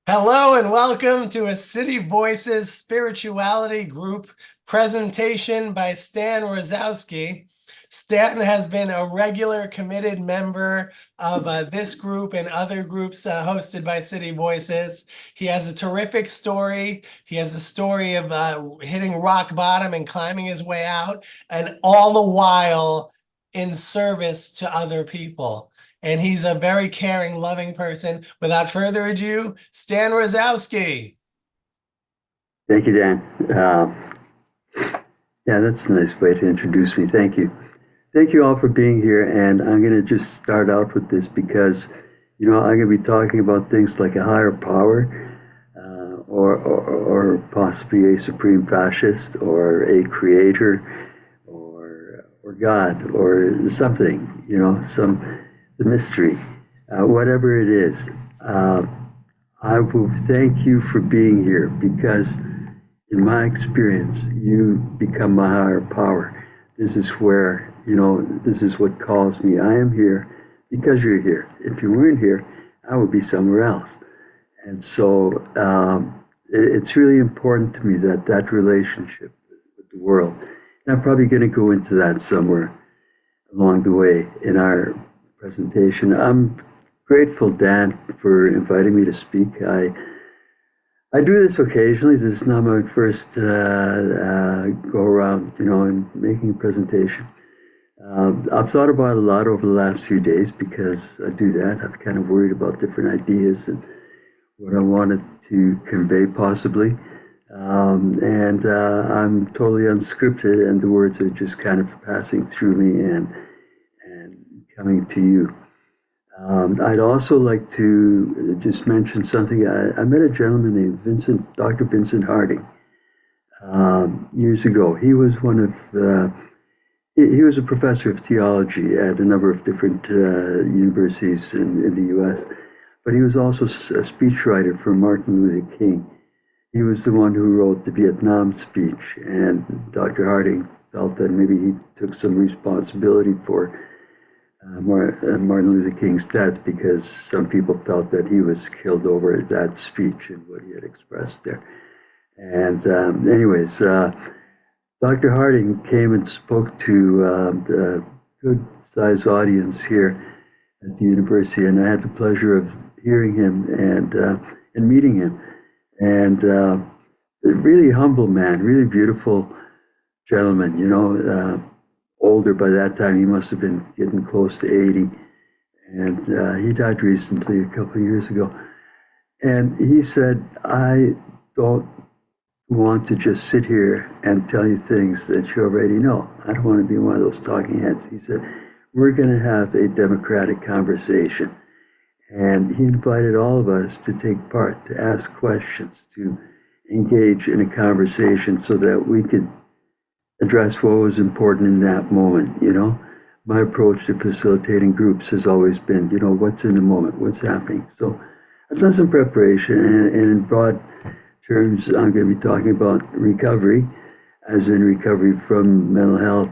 Hello and welcome to a City Voices Spirituality Group presentation by Stan Rossowski. Stan has been a regular committed member of this group and other groups hosted by City Voices. He has a terrific story. He has a story of hitting rock bottom and climbing his way out, and all the while in service to other people. And he's a very caring, loving person. Without further ado, Stan Rossowski. Thank you, Dan. Yeah, that's a nice way to introduce me. Thank you. Thank you all for being here. And I'm going to just start out with this because, I'm going to be talking about things like a higher power, or possibly a supreme fascist, or a creator, or God, or something, the mystery, whatever it is. I will thank you for being here because, in my experience, you become my higher power. This is where, this is what calls me. I am here because you're here. If you weren't here, I would be somewhere else. And so it's really important to me that relationship with the world. And I'm probably going to go into that somewhere along the way in our presentation. I'm grateful, Dan, for inviting me to speak. I do this occasionally. This is not my first go around, in making a presentation. I've thought about it a lot over the last few days because I do that. I've kind of worried about different ideas and what I wanted to convey possibly. And I'm totally unscripted, and the words are just kind of passing through me and coming to you. I'd also like to just mention something. I met a gentleman named Dr. Vincent Harding, years ago. He was he was a professor of theology at a number of different universities in the U.S., but he was also a speechwriter for Martin Luther King. He was the one who wrote the Vietnam speech, and Dr. Harding felt that maybe he took some responsibility for Martin Luther King's death because some people felt that he was killed over that speech and what he had expressed there. And anyways, Dr. Harding came and spoke to the good-sized audience here at the university, and I had the pleasure of hearing him and meeting him. And a really humble man, really beautiful gentleman, older by that time. He must have been getting close to 80. And he died recently, a couple of years ago. And he said, I don't want to just sit here and tell you things that you already know. I don't want to be one of those talking heads. He said, we're going to have a democratic conversation. And he invited all of us to take part, to ask questions, to engage in a conversation so that we could address what was important in that moment. My approach to facilitating groups has always been, what's in the moment, what's happening. So I've done some preparation, and in broad terms, I'm going to be talking about recovery, as in recovery from mental health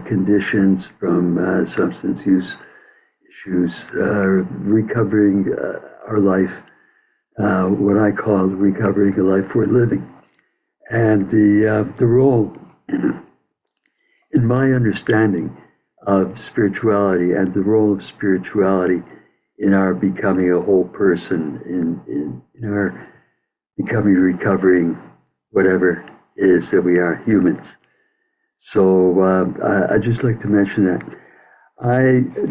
conditions, from substance use issues, recovering our life, what I call recovering a life worth living. And the role, in my understanding of spirituality, and the role of spirituality in our becoming a whole person, in our becoming, recovering, whatever it is that we are, humans. So I'd just like to mention that.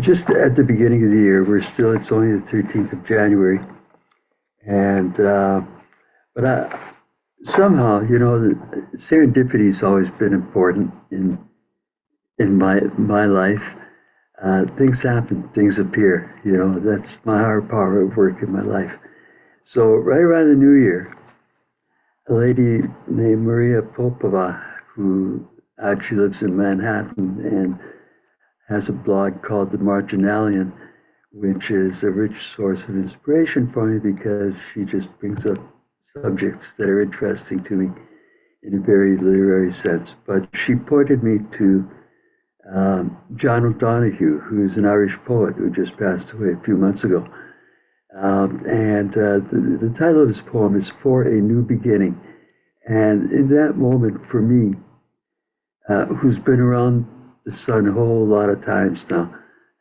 Just at the beginning of the year, it's only the 13th of January, and but somehow, serendipity's always been important in my life. Things happen, things appear. That's my higher power at work in my life. So right around the New Year, a lady named Maria Popova, who actually lives in Manhattan and has a blog called The Marginalian, which is a rich source of inspiration for me because she just brings up subjects that are interesting to me in a very literary sense. But she pointed me to John O'Donohue, who's an Irish poet who just passed away a few months ago. The title of his poem is For a New Beginning. And in that moment, for me, who's been around the sun a whole lot of times now,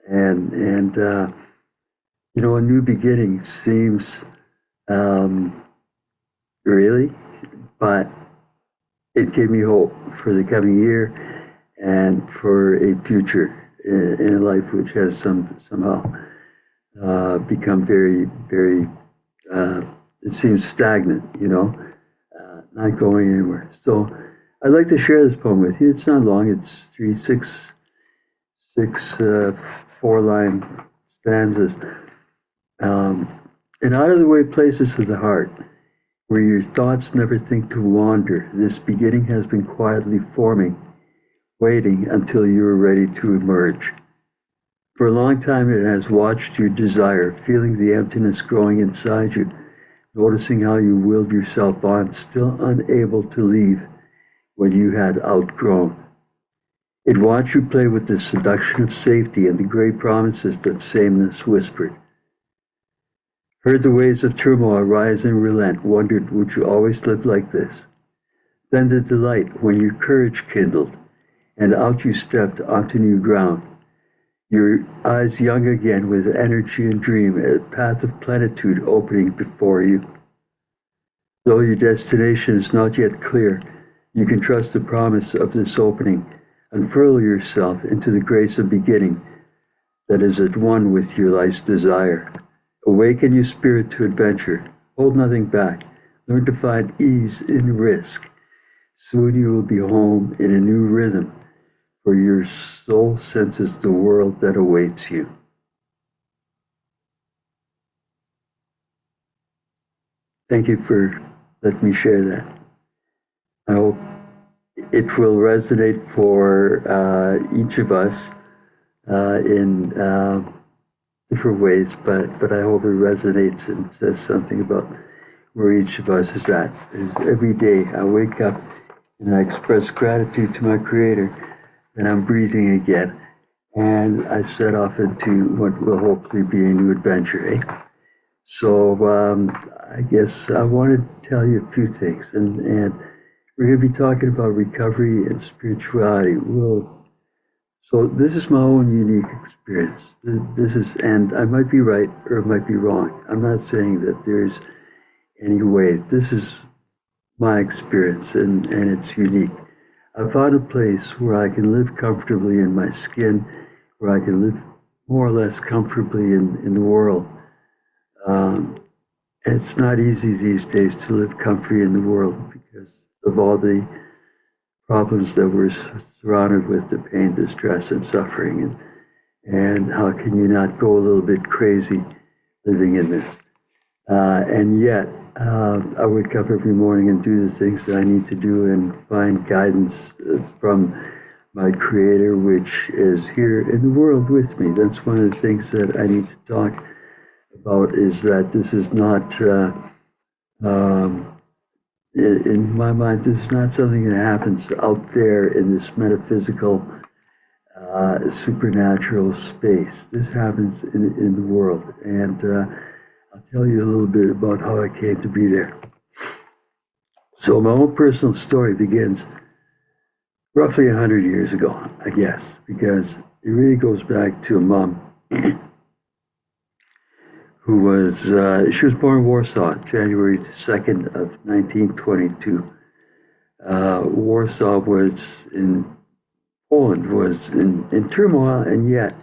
and a new beginning seems really, but it gave me hope for the coming year and for a future in a life which has somehow become very, very, it seems stagnant, not going anywhere. So I'd like to share this poem with you. It's not long, it's six 4-line stanzas. In out of the way places of the heart, where your thoughts never think to wander, this beginning has been quietly forming, waiting until you are ready to emerge. For a long time it has watched your desire, feeling the emptiness growing inside you, noticing how you willed yourself on, still unable to leave when you had outgrown. It watched you play with the seduction of safety and the great promises that sameness whispered. Heard the waves of turmoil rise and relent, wondered, would you always live like this? Then the delight when your courage kindled, and out you stepped onto new ground. Your eyes young again with energy and dream, a path of plenitude opening before you. Though your destination is not yet clear, you can trust the promise of this opening. Unfurl yourself into the grace of beginning that is at one with your life's desire. Awaken your spirit to adventure. Hold nothing back. Learn to find ease in risk. Soon you will be home in a new rhythm, for your soul senses the world that awaits you. Thank you for letting me share that. I hope it will resonate for each of us in different ways, but I hope it resonates and says something about where each of us is at. Every day I wake up and I express gratitude to my Creator that I'm breathing again, and I set off into what will hopefully be a new adventure. So I guess I want to tell you a few things, and we're going to be talking about recovery and spirituality. So this is my own unique experience. This is, and I might be right or it might be wrong. I'm not saying that there's any way. This is my experience, and it's unique. I found a place where I can live comfortably in my skin, where I can live more or less comfortably in the world. It's not easy these days to live comfortably in the world because of all the problems that we're surrounded with, the pain, distress, and suffering. And how can you not go a little bit crazy living in this? And yet, I wake up every morning and do the things that I need to do and find guidance from my Creator, which is here in the world with me. That's one of the things that I need to talk about, is that this is not, in my mind, this is not something that happens out there in this metaphysical, supernatural space. This happens in the world. And I'll tell you a little bit about how I came to be there. So my own personal story begins roughly 100 years ago, I guess, because it really goes back to a mom who was, she was born in Warsaw, January 2nd of 1922. Warsaw was in, Poland was in turmoil, and yet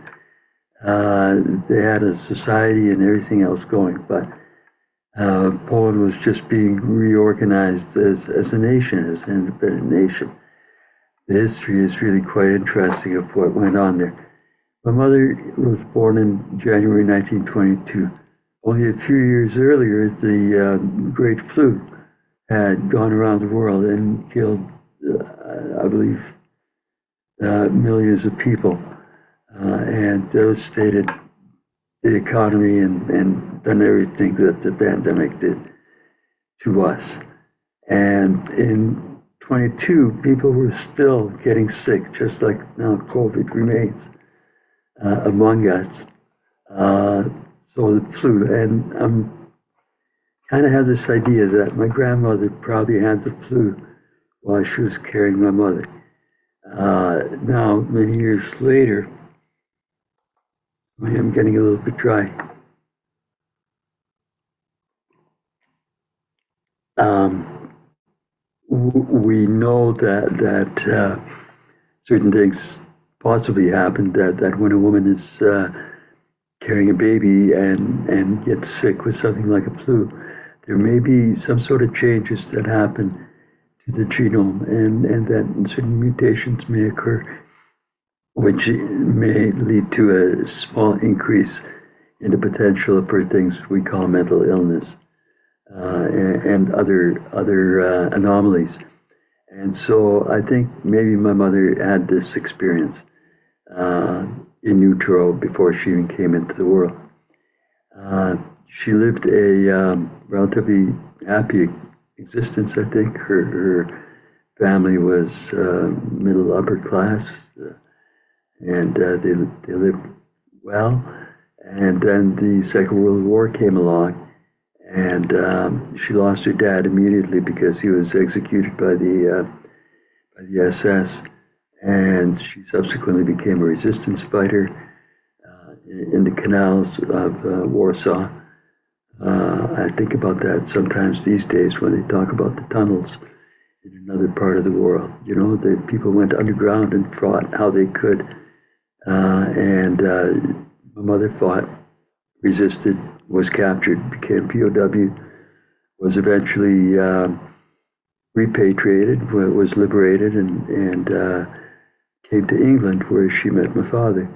they had a society and everything else going, but Poland was just being reorganized as a nation, as an independent nation. The history is really quite interesting of what went on there. My mother was born in January 1922. Only a few years earlier, the Great Flu had gone around the world and killed, I believe, millions of people, and devastated the economy and done everything that the pandemic did to us. And in 22, people were still getting sick, just like now COVID remains among us. So the flu, and kind of have this idea that my grandmother probably had the flu while she was carrying my mother. Now, many years later, I am getting a little bit dry. Um, we know that certain things possibly happen. That when a woman is carrying a baby and gets sick with something like a flu, there may be some sort of changes that happen to the genome, and that certain mutations may occur, which may lead to a small increase in the potential for things we call mental illness and other anomalies. And so I think maybe my mother had this experience uh, in utero before she even came into the world. She lived a relatively happy existence, I think. Her family was middle upper class, and they lived well. And then the Second World War came along, and she lost her dad immediately because he was executed by the SS, and she subsequently became a resistance fighter in the canals of Warsaw. I think about that sometimes these days when they talk about the tunnels in another part of the world. You know, the people went underground and fought how they could, and my mother fought, resisted, was captured, became POW, was eventually repatriated, was liberated, and came to England where she met my father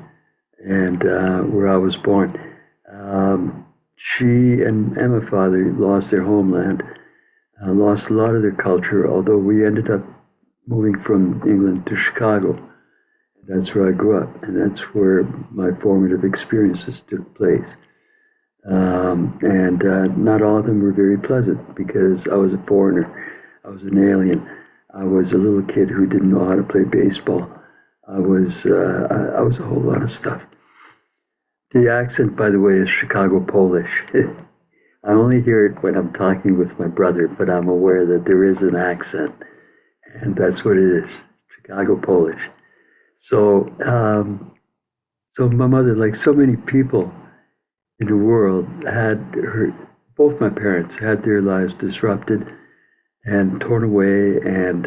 and where I was born. She and my father lost their homeland, lost a lot of their culture, although we ended up moving from England to Chicago. That's where I grew up, and that's where my formative experiences took place. And not all of them were very pleasant because I was a foreigner. I was an alien. I was a little kid who didn't know how to play baseball. I was a whole lot of stuff. The accent, by the way, is Chicago Polish. I only hear it when I'm talking with my brother, but I'm aware that there is an accent, and that's what it is, Chicago Polish. So, so my mother, like so many people in the world, both my parents had their lives disrupted and torn away, and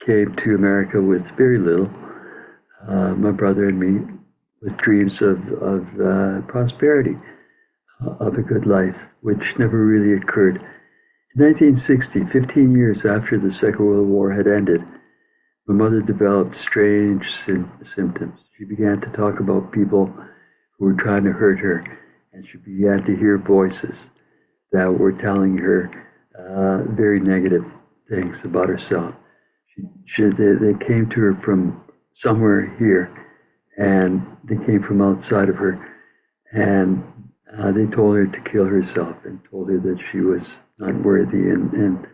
came to America with very little. My brother and me, with dreams of prosperity, of a good life, which never really occurred. In 1960, 15 years after the Second World War had ended, my mother developed strange symptoms. She began to talk about people who were trying to hurt her, and she began to hear voices that were telling her very negative things about herself. They came to her from somewhere here, and they came from outside of her, and they told her to kill herself and told her that she was not worthy, and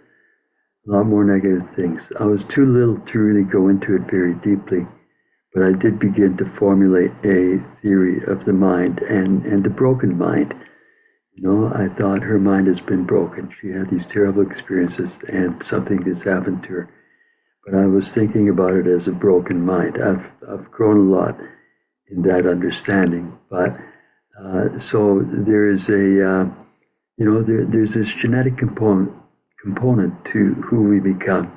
a lot more negative things. I was too little to really go into it very deeply, but I did begin to formulate a theory of the mind and the broken mind. You know, I thought her mind has been broken. She had these terrible experiences and something has happened to her. But I was thinking about it as a broken mind. I've grown a lot in that understanding. But so there is there's this genetic component to who we become.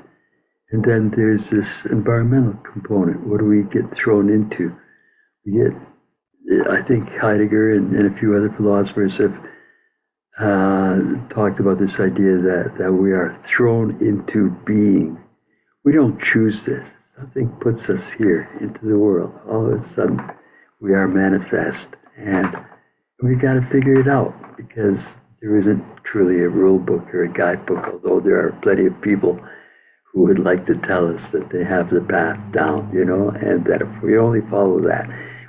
And then there's this environmental component. What do we get thrown into? I think Heidegger and a few other philosophers have talked about this idea that we are thrown into being. We don't choose this. Something puts us here into the world. All of a sudden, we are manifest. And we got to figure it out because there isn't truly a rule book or a guidebook, although there are plenty of people who would like to tell us that they have the path down, and that if we only follow that,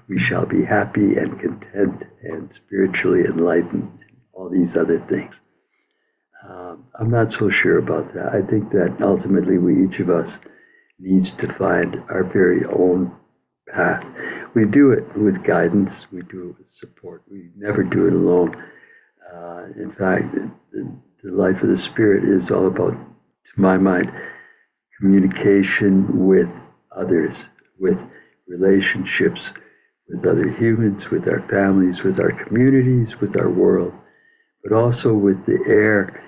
we shall be happy and content and spiritually enlightened, and all these other things. I'm not so sure about that. I think that ultimately each of us needs to find our very own path. we do it with guidance, we do it with support. We never do it alone. In fact, the life of the Spirit is all about, to my mind, communication with others, with relationships with other humans, with our families, with our communities, with our world, but also with the air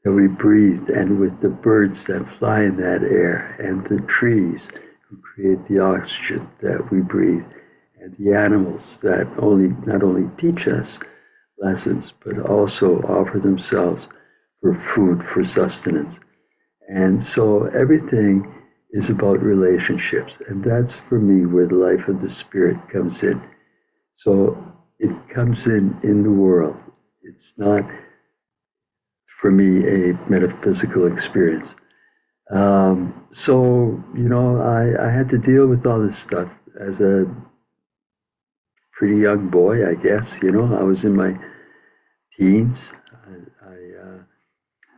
that we breathe and with the birds that fly in that air and the trees who create the oxygen that we breathe and the animals that not only teach us lessons, but also offer themselves for food, for sustenance. And so everything is about relationships. And that's for me where the life of the Spirit comes in. So it comes in the world. It's not, for me, a metaphysical experience. I had to deal with all this stuff as a pretty young boy, I guess. I was in my teens.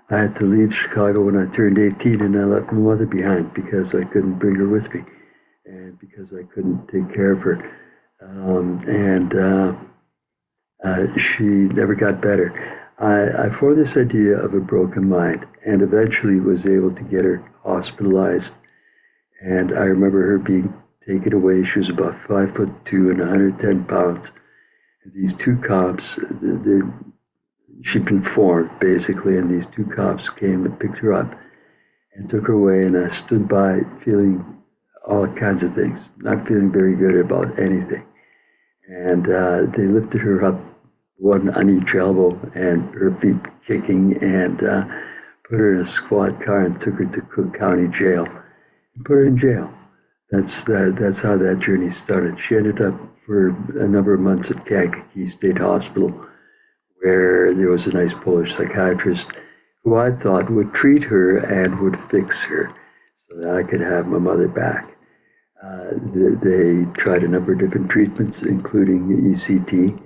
I had to leave Chicago when I turned 18, and I left my mother behind because I couldn't bring her with me and because I couldn't take care of her. She never got better. I formed this idea of a broken mind and eventually was able to get her hospitalized. And I remember her being taken away. She was about 5'2" and 110 pounds. And these two cops, she'd been formed basically, and these two cops came and picked her up and took her away. And I stood by feeling all kinds of things, not feeling very good about anything. And they lifted her up, one on each elbow, and her feet kicking, and put her in a squad car and took her to Cook County Jail and put her in jail. That's how that journey started. She ended up for a number of months at Kankakee State Hospital, where there was a nice Polish psychiatrist who I thought would treat her and would fix her so that I could have my mother back. They tried a number of different treatments, including ECT,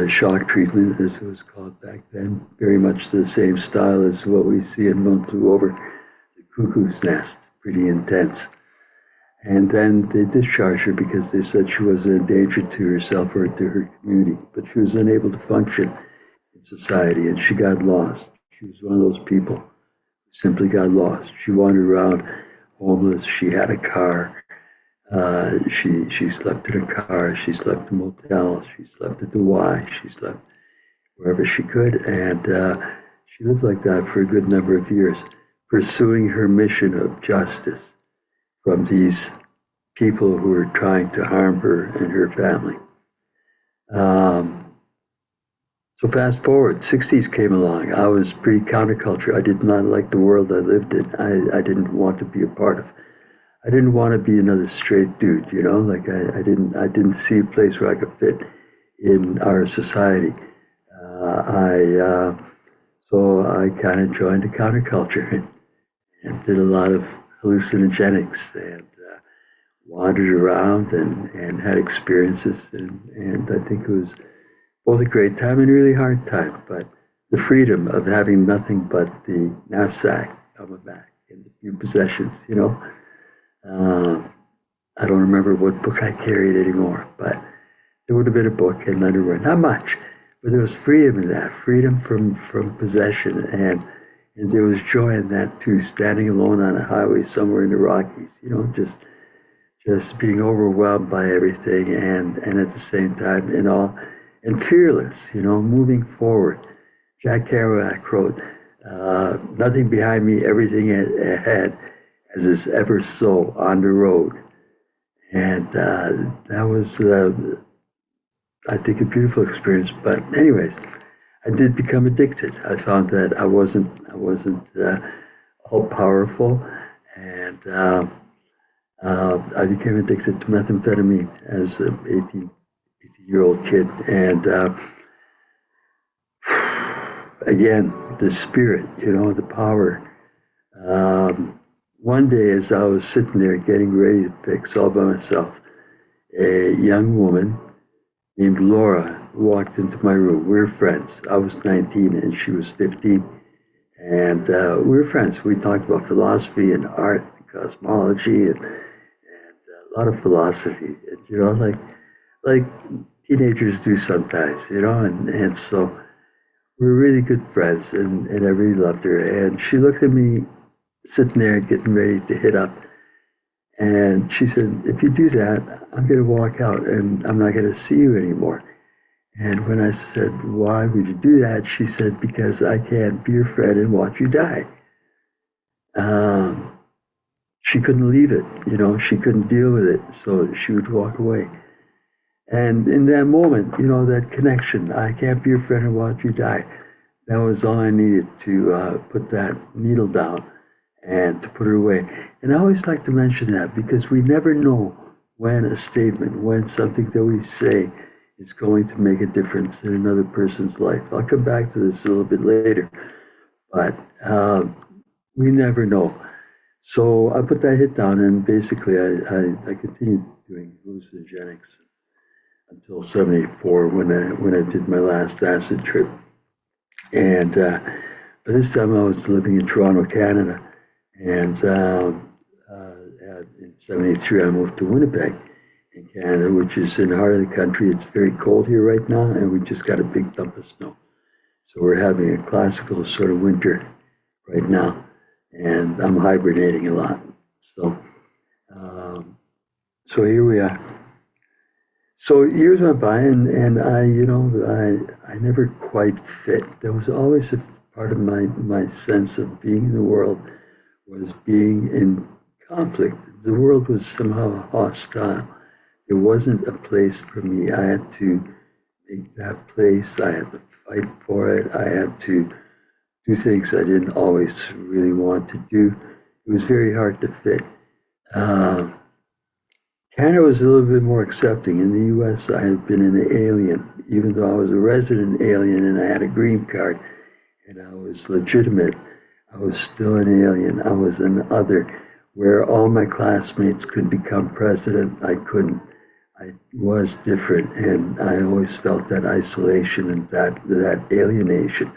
shock treatment, as it was called back then, very much the same style as what we see in One Flew Over the Cuckoo's Nest, pretty intense. And then they discharged her because they said she was a danger to herself or to her community, but she was unable to function in society, and she got lost. She was one of those people who simply got lost. She wandered around homeless. She had a car. She slept in a car. She slept in motels. She slept at the Y. She slept wherever she could, and she lived like that for a good number of years, pursuing her mission of justice from these people who were trying to harm her and her family. So fast forward, 60s came along. I was pretty counterculture. I did not like the world I lived in. I didn't want to be a part of. I didn't want to be another straight dude, like I didn't see a place where I could fit in our society. So I kind of joined the counterculture and did a lot of hallucinogenics and wandered around and had experiences, and I think it was both a great time and a really hard time, but the freedom of having nothing but the knapsack on my back and a few possessions, I don't remember what book I carried anymore, but there would have been a book and underwear, not much, but there was freedom in that, freedom from possession, and there was joy in that too, standing alone on a highway somewhere in the Rockies, just being overwhelmed by everything and at the same time and fearless, moving forward. Jack Kerouac wrote, nothing behind me, everything ahead, as is ever so on the road. And that was, I think, a beautiful experience. But anyways, I did become addicted. I found that I wasn't all powerful, and I became addicted to methamphetamine as an 18-year-old kid. And again, the spirit, the power. One day, as I was sitting there getting ready to fix all by myself, a young woman named Laura walked into my room. We were friends. I was 19 and she was 15. And we were friends. We talked about philosophy and art and cosmology and a lot of philosophy, you know, like teenagers do sometimes, you know, and so we were really good friends, and I really loved her. And she looked at me sitting there getting ready to hit up, and she said, "If you do that, I'm going to walk out, and I'm not going to see you anymore." And when I said, "Why would you do that?" she said, "Because I can't be your friend and watch you die." Um, she couldn't leave it, you know, she couldn't deal with it, so she would walk away. And in that moment, you know, that connection, I can't be your friend and watch you die, that was all I needed to put that needle down and to put it away. And I always like to mention that because we never know when a statement, when something that we say is going to make a difference in another person's life. I'll come back to this a little bit later, but we never know. So I put that hit down, and basically I continued doing hallucinogenics until '74 when I did my last acid trip. And by this time I was living in Toronto, Canada, and in '73 I moved to Winnipeg in Canada, which is in the heart of the country. It's very cold here right now, and we just got a big dump of snow. So we're having a classical sort of winter right now, and I'm hibernating a lot. So, so here we are. So years went by, and I, you know, I never quite fit. There was always a part of my sense of being in the world was being in conflict. The world was somehow hostile. It wasn't a place for me. I had to make that place. I had to fight for it. I had to do things I didn't always really want to do. It was very hard to fit. Uh, Canada was a little bit more accepting. In the U.S., I had been an alien, even though I was a resident alien and I had a green card and I was legitimate. I was still an alien. I was an other. Where all my classmates could become president, I couldn't. I was different, and I always felt that isolation and that alienation,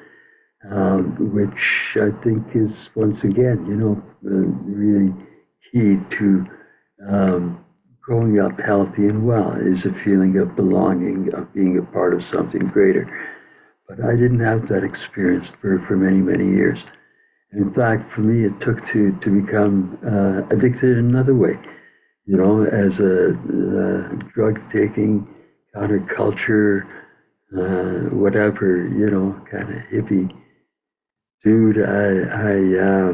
which I think is once again, you know, really key to growing up healthy and well is a feeling of belonging, of being a part of something greater. But I didn't have that experience for many, many years. In fact, for me, it took to become addicted in another way, you know, as a drug-taking, counterculture, whatever, you know, kind of hippie dude. I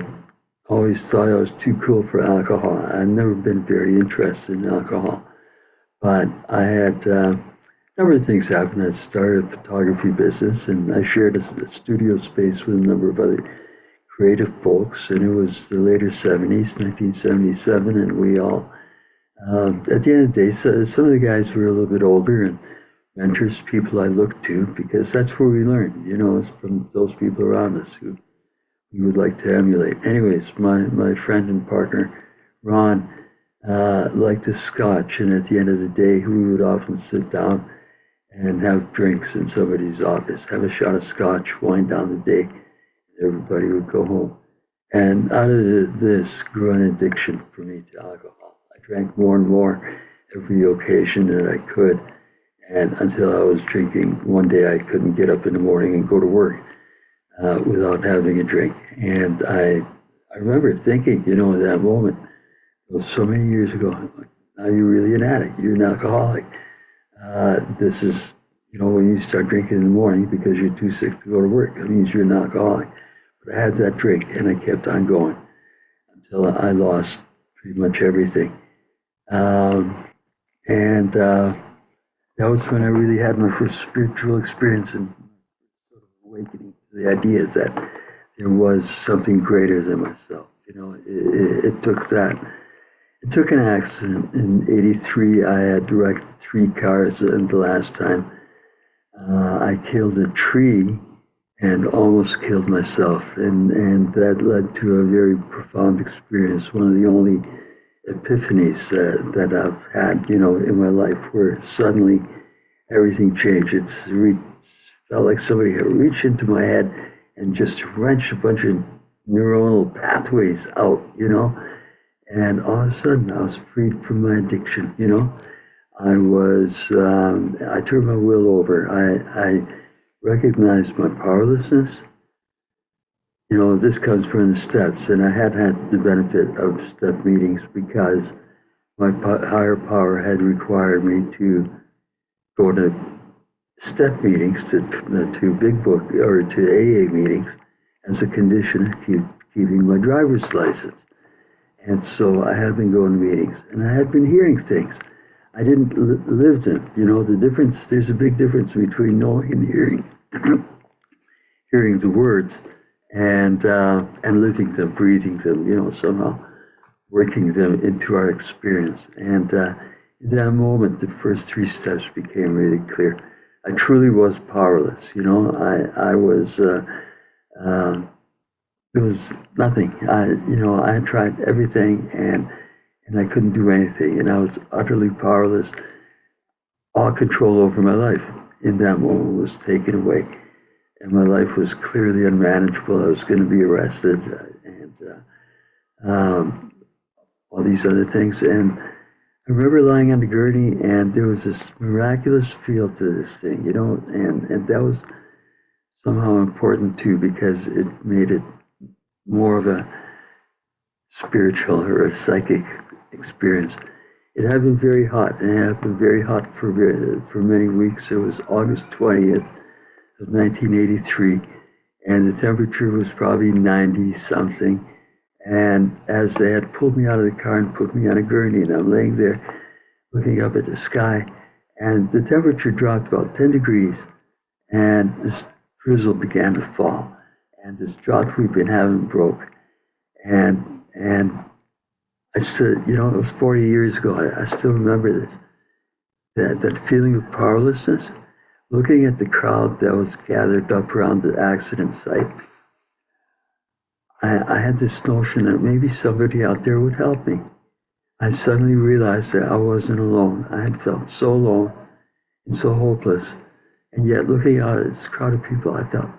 always thought I was too cool for alcohol. I've never been very interested in alcohol, but I had a number of things happen. I started a photography business, and I shared a studio space with a number of other creative folks, and it was the later '70s, 1977, and we all, at the end of the day, so some of the guys were a little bit older and mentors, people I looked to, because that's where we learn, you know, it's from those people around us who we would like to emulate. Anyways, my friend and partner, Ron, liked his scotch, and at the end of the day, we would often sit down and have drinks in somebody's office, have a shot of scotch, wind down the day. Everybody would go home. And out of this grew an addiction for me to alcohol. I drank more and more every occasion that I could. And until I was drinking, one day I couldn't get up in the morning and go to work without having a drink. And I remember thinking, you know, in that moment, it was so many years ago, now you're really an addict, you're an alcoholic. This is, you know, when you start drinking in the morning because you're too sick to go to work, that means you're an alcoholic. But I had that drink and I kept on going until I lost pretty much everything. And that was when I really had my first spiritual experience and sort of awakening to the idea that there was something greater than myself. You know, it took that. It took an accident in '83. I had wrecked 3 cars, and the last time I killed a tree and almost killed myself, and that led to a very profound experience. One of the only epiphanies that I've had, you know, in my life, where suddenly everything changed. Felt like somebody had reached into my head and just wrenched a bunch of neuronal pathways out, you know, And all of a sudden, I was freed from my addiction. I turned my will over. I recognized my powerlessness. This comes from the steps, and I had the benefit of step meetings because my higher power had required me to go to step meetings, to big book or to AA meetings as a condition of keeping my driver's license. And so I had been going to meetings, and I had been hearing things. I didn't live them. There's a big difference between knowing and hearing, hearing the words and living them, breathing them, somehow working them into our experience. And in that moment, the first three steps became really clear. I truly was powerless. I was, it was nothing. I had tried everything and I couldn't do anything. And I was utterly powerless. All control over my life in that moment was taken away. And my life was clearly unmanageable. I was going to be arrested and all these other things. And I remember lying on the gurney, and there was this miraculous feel to this thing, and that was somehow important too, because it made it more of a spiritual or a psychic experience. It had been very hot, and it had been very hot for many weeks. It was August 20th of 1983, and the temperature was probably 90 something. And as they had pulled me out of the car and put me on a gurney, and I'm laying there looking up at the sky, and the temperature dropped about 10 degrees, and this drizzle began to fall, and this drought we've been having broke. And I stood, it was 40 years ago. I still remember this, that feeling of powerlessness, looking at the crowd that was gathered up around the accident site. I had this notion that maybe somebody out there would help me. I suddenly realized that I wasn't alone. I had felt so alone and so hopeless. And yet, looking out at this crowd of people, I thought,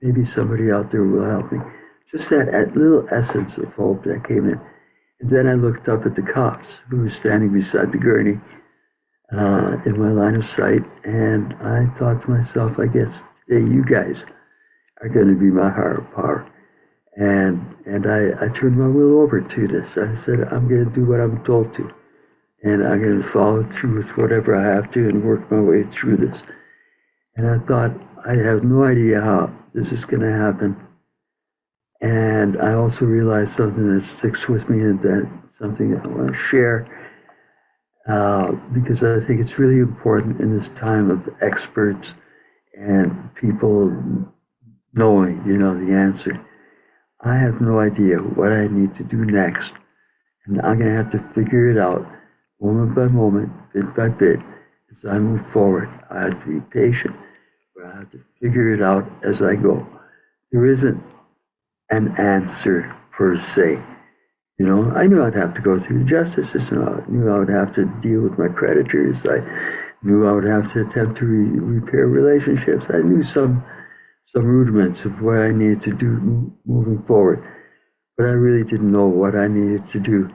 maybe somebody out there will help me. Just that little essence of hope that came in. And then I looked up at the cops who were standing beside the gurney in my line of sight. And I thought to myself, I guess today you guys are going to be my higher power. And I turned my will over to this. I said, I'm going to do what I'm told to. And I'm going to follow through with whatever I have to and work my way through this. And I thought, I have no idea how this is going to happen. And I also realized something that sticks with me, and that something that I want to share, because I think it's really important in this time of experts and people knowing, the answer. I have no idea what I need to do next, and I'm going to have to figure it out moment by moment, bit by bit, as I move forward. I have to be patient, but I have to figure it out as I go. There isn't an answer per se. I knew I'd have to go through the justice system. I knew I would have to deal with my creditors. I knew I would have to attempt to repair relationships. I knew some rudiments of what I needed to do moving forward, but I really didn't know what I needed to do,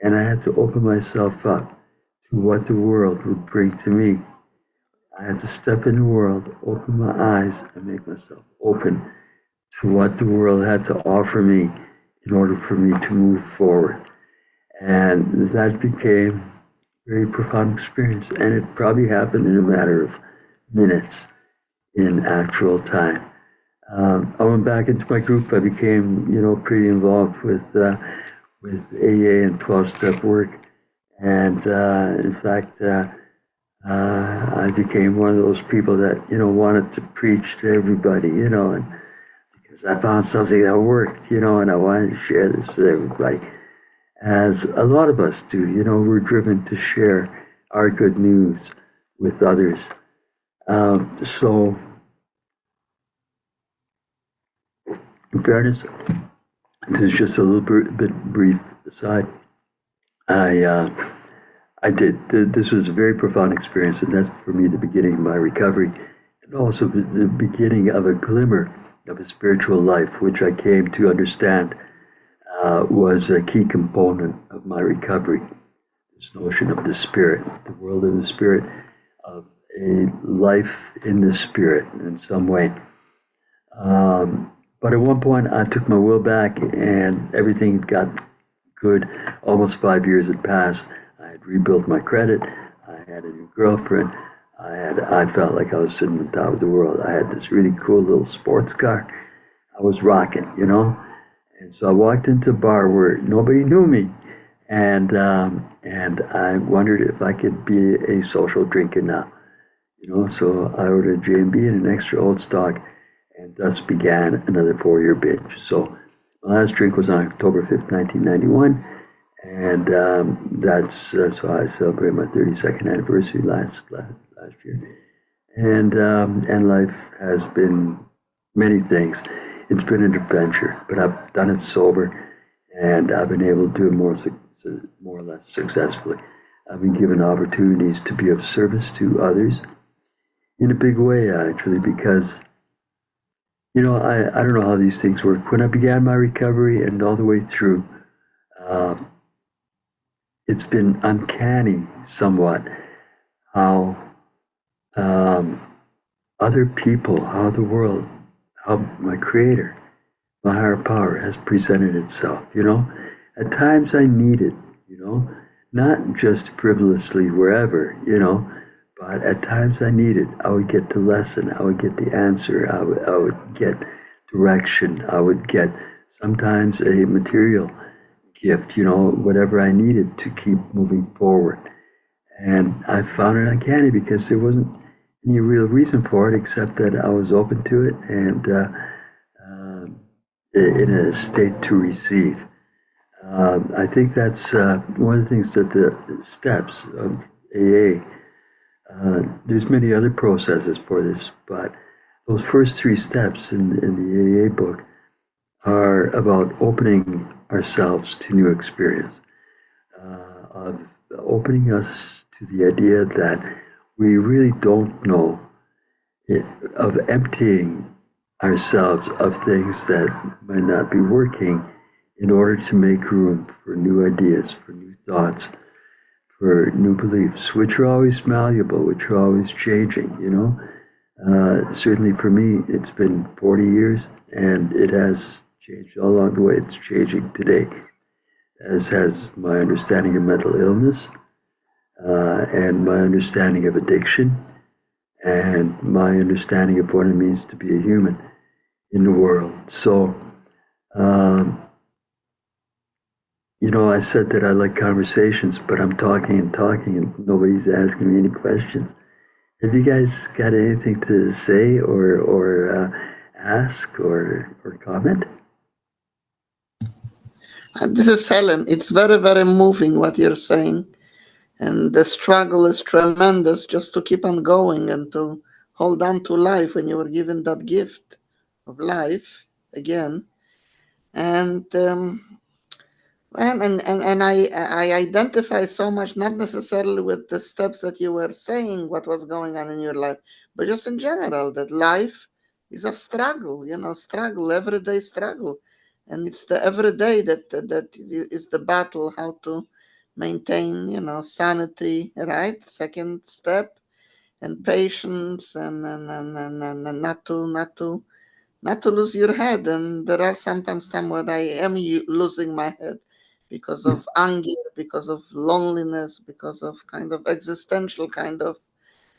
and I had to open myself up to what the world would bring to me. I had to step in the world, open my eyes, and make myself open to what the world had to offer me in order for me to move forward. And that became a very profound experience, and it probably happened in a matter of minutes in actual time. I went back into my group. I became, pretty involved with AA and 12-step work. And in fact, I became one of those people that, wanted to preach to everybody, and because I found something that worked, and I wanted to share this with everybody. As a lot of us do, we're driven to share our good news with others. So, in fairness, this is just a little bit brief aside. I did. This was a very profound experience, and that's for me the beginning of my recovery, and also the beginning of a glimmer of a spiritual life, which I came to understand was a key component of my recovery. This notion of the spirit, the world of the spirit, of a life in the spirit in some way. But at one point, I took my will back, and everything got good. Almost 5 years had passed. I had rebuilt my credit. I had a new girlfriend. I felt like I was sitting on top of the world. I had this really cool little sports car. I was rocking, you know. And so I walked into a bar where nobody knew me, and I wondered if I could be a social drinker now, you know. So I ordered a J&B and an extra old stock, and thus began another 4-year binge. So my last drink was on October 5th, 1991, and that's why I celebrated my 32nd anniversary last year. And life has been many things. It's been an adventure, but I've done it sober, and I've been able to do it more or less successfully. I've been given opportunities to be of service to others in a big way, actually, because you know, I don't know how these things work. When I began my recovery and all the way through, uh, it's been uncanny somewhat how um, other people, how the world, how my creator, my higher power has presented itself, you know. At times I need it, you know, not just frivolously wherever, you know, but at times I need it. I would get the lesson, I would get the answer, I would get direction, I would get sometimes a material gift, you know, whatever I needed to keep moving forward. And I found it uncanny because there wasn't any real reason for it except that I was open to it and in a state to receive. I think that's one of the things that the steps of AA, there's many other processes for this, but those first 3 steps in the AA book are about opening ourselves to new experience, of opening us to the idea that we really don't know, it, of emptying ourselves of things that might not be working in order to make room for new ideas, for new thoughts, for new beliefs, which are always malleable, which are always changing, you know. Certainly for me, it's been 40 years and it has changed all along the way. It's changing today, as has my understanding of mental illness, and my understanding of addiction, and my understanding of what it means to be a human in the world. So, um, you know, I said that I like conversations, but I'm talking and talking, and nobody's asking me any questions. Have you guys got anything to say or ask or comment? This is Helen. It's very, very moving what you're saying. And the struggle is tremendous just to keep on going and to hold on to life when you were given that gift of life again. And and I identify so much, not necessarily with the steps that you were saying, what was going on in your life, but just in general, that life is a struggle, you know, struggle, everyday struggle. And it's the everyday that is the battle, how to maintain, you know, sanity, right? Second step, and patience, and not to lose your head. And there are sometimes times when I am losing my head because of anger, because of loneliness, because of kind of existential kind of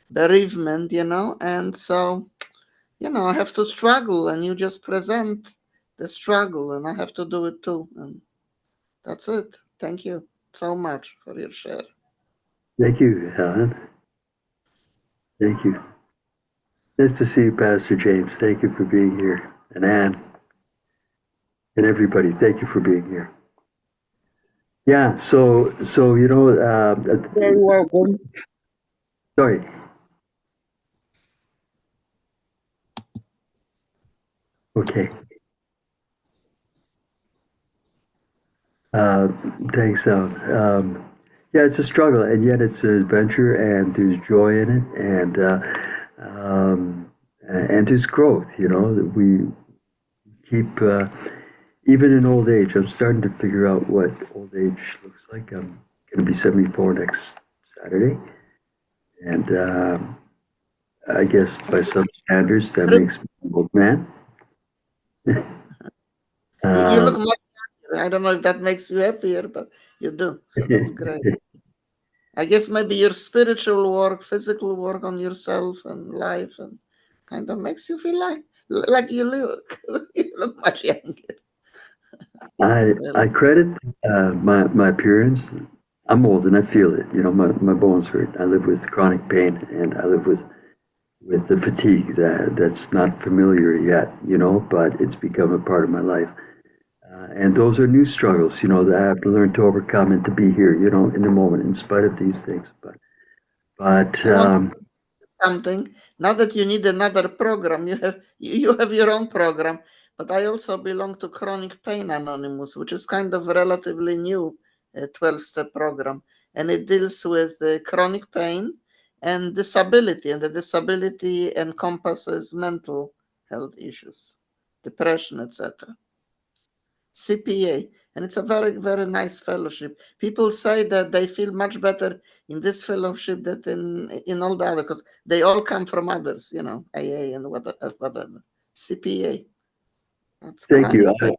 bereavement, you know. And so, you know, I have to struggle, and you just present the struggle, and I have to do it too. And that's it. Thank you so much for your share. Thank you, Helen. Thank you. Nice to see you, Pastor James. Thank you for being here. And Anne and everybody, thank you for being here. Yeah, so you know, Very welcome. sorry. Okay. Uh, Thanks, Alan. Yeah, it's a struggle, and yet it's an adventure, and there's joy in it, and there's growth. You know, that we keep even in old age, I'm starting to figure out what old age looks like. I'm going to be 74 next Saturday. And I guess by some standards, that makes me an old man. You look Um, much happier. I don't know if that makes you happier, but you do. So that's great. I guess maybe your spiritual work, physical work on yourself and life, and kind of makes you feel like you look you look much younger. I Really. credit my appearance. I'm old and I feel it. You know, my bones hurt. I live with chronic pain and I live with the fatigue that's not familiar yet, you know, but it's become a part of my life. And those are new struggles, you know, that I have to learn to overcome and to be here, you know, in the moment, in spite of these things. But I want something. Not that you need another program. You have your own program. But I also belong to Chronic Pain Anonymous, which is kind of relatively new 12-step program. And it deals with chronic pain and disability. And the disability encompasses mental health issues, depression, etc. CPA, and it's a very, very nice fellowship. People say that they feel much better in this fellowship than in all the other, because they all come from others, you know, AA and whatever. CPA, that's thank you. chronic pain.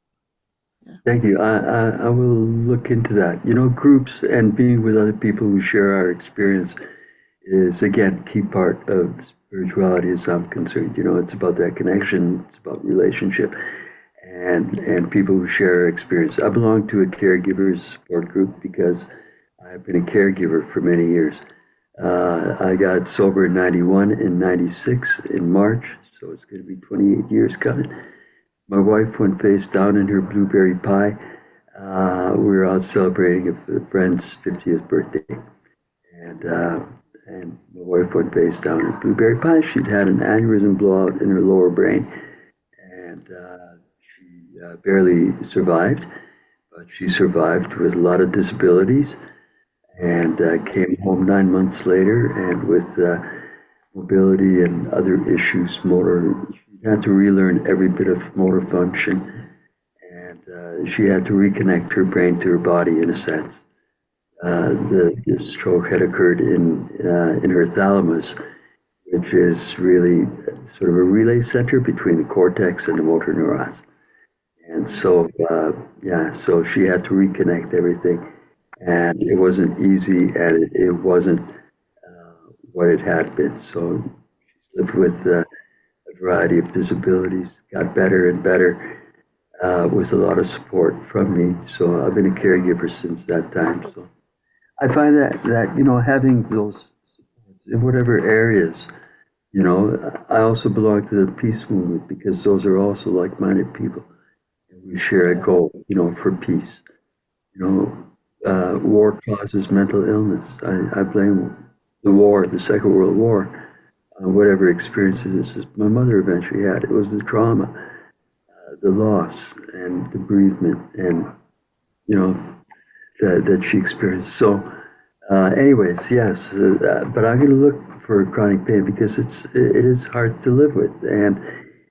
Yeah. Thank you. I will look into that. You know, groups and being with other people who share our experience is, again, key part of spirituality as I'm concerned. You know, it's about that connection, it's about relationship and people who share experience. I belong to a caregiver support group because I've been a caregiver for many years. I got sober in 91 and 96 in March, so it's going to be 28 years coming. My wife went face down in her blueberry pie. We were out celebrating a friend's 50th birthday, and and my wife went face down in blueberry pie. She'd had an aneurysm blowout in her lower brain, and she barely survived, but she survived with a lot of disabilities, and came home 9 months later, and with mobility and other issues, motor, she had to relearn every bit of motor function, and she had to reconnect her brain to her body in a sense. The stroke had occurred in her thalamus, which is really sort of a relay center between the cortex and the motor neurons. And so, yeah, so she had to reconnect everything. And it wasn't easy, and it wasn't what it had been. So she's lived with a variety of disabilities, got better and better with a lot of support from me. So I've been a caregiver since that time. So I find that you know, having those supports in whatever areas, you know, I also belong to the peace movement because those are also like-minded people. And we share a Yeah. goal, you know, for peace. You know, war causes mental illness. I blame the war, the Second World War, whatever experiences my mother eventually had. It was the trauma, the loss, and the bereavement, and you know that she experienced. So, anyways, yes, but I'm going to look for chronic pain because it is hard to live with, and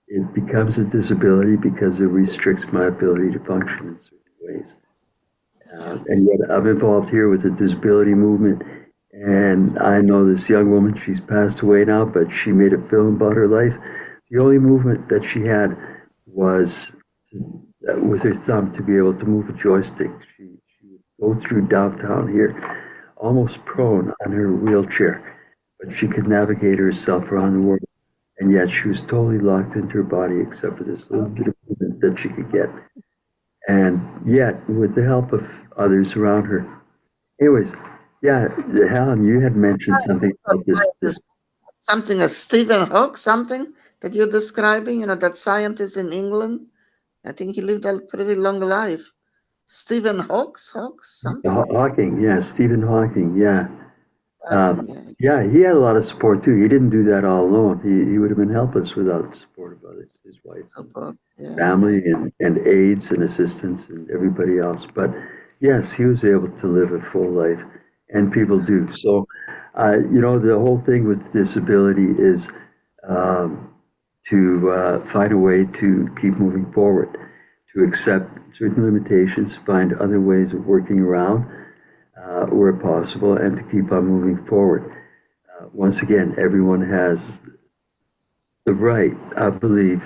it becomes a disability because it restricts my ability to function in certain ways. And yet I'm involved here with the disability movement. And I know this young woman, she's passed away now, but she made a film about her life. The only movement that she had was with her thumb to be able to move a joystick. She would go through downtown here, almost prone on her wheelchair, but she could navigate herself around the world. And yet she was totally locked into her body except for this little bit of movement that she could get. And yet, with the help of others around her. Anyways, yeah, Helen, you had mentioned something about this. Something as Stephen Hawking, something that you're describing, you know, that scientist in England. I think he lived a pretty long life. Stephen Hawks, something. Hawking, yeah, Stephen Hawking, yeah. Hawking, yeah. Yeah, he had a lot of support too. He didn't do that all alone. He would have been helpless without the support of others, his wife, Support. Yeah, family, right. and aides and assistants and everybody else. But yes, he was able to live a full life, and people do. So, you know, the whole thing with disability is um, to find a way to keep moving forward, to accept certain limitations, find other ways of working around where possible, and to keep on moving forward. Once again, everyone has the right, I believe,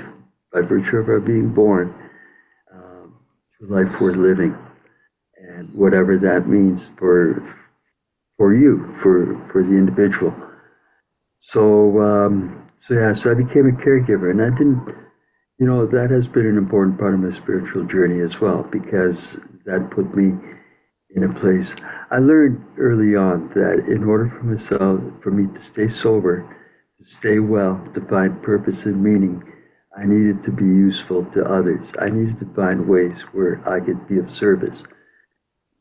by virtue of our being born, to a life worth living, and whatever that means for you, for the individual. So I became a caregiver, and I didn't, that has been an important part of my spiritual journey as well, because that put me in a place. I learned early on that in order for me to stay sober, to stay well, to find purpose and meaning, I needed to be useful to others. I needed to find ways where I could be of service,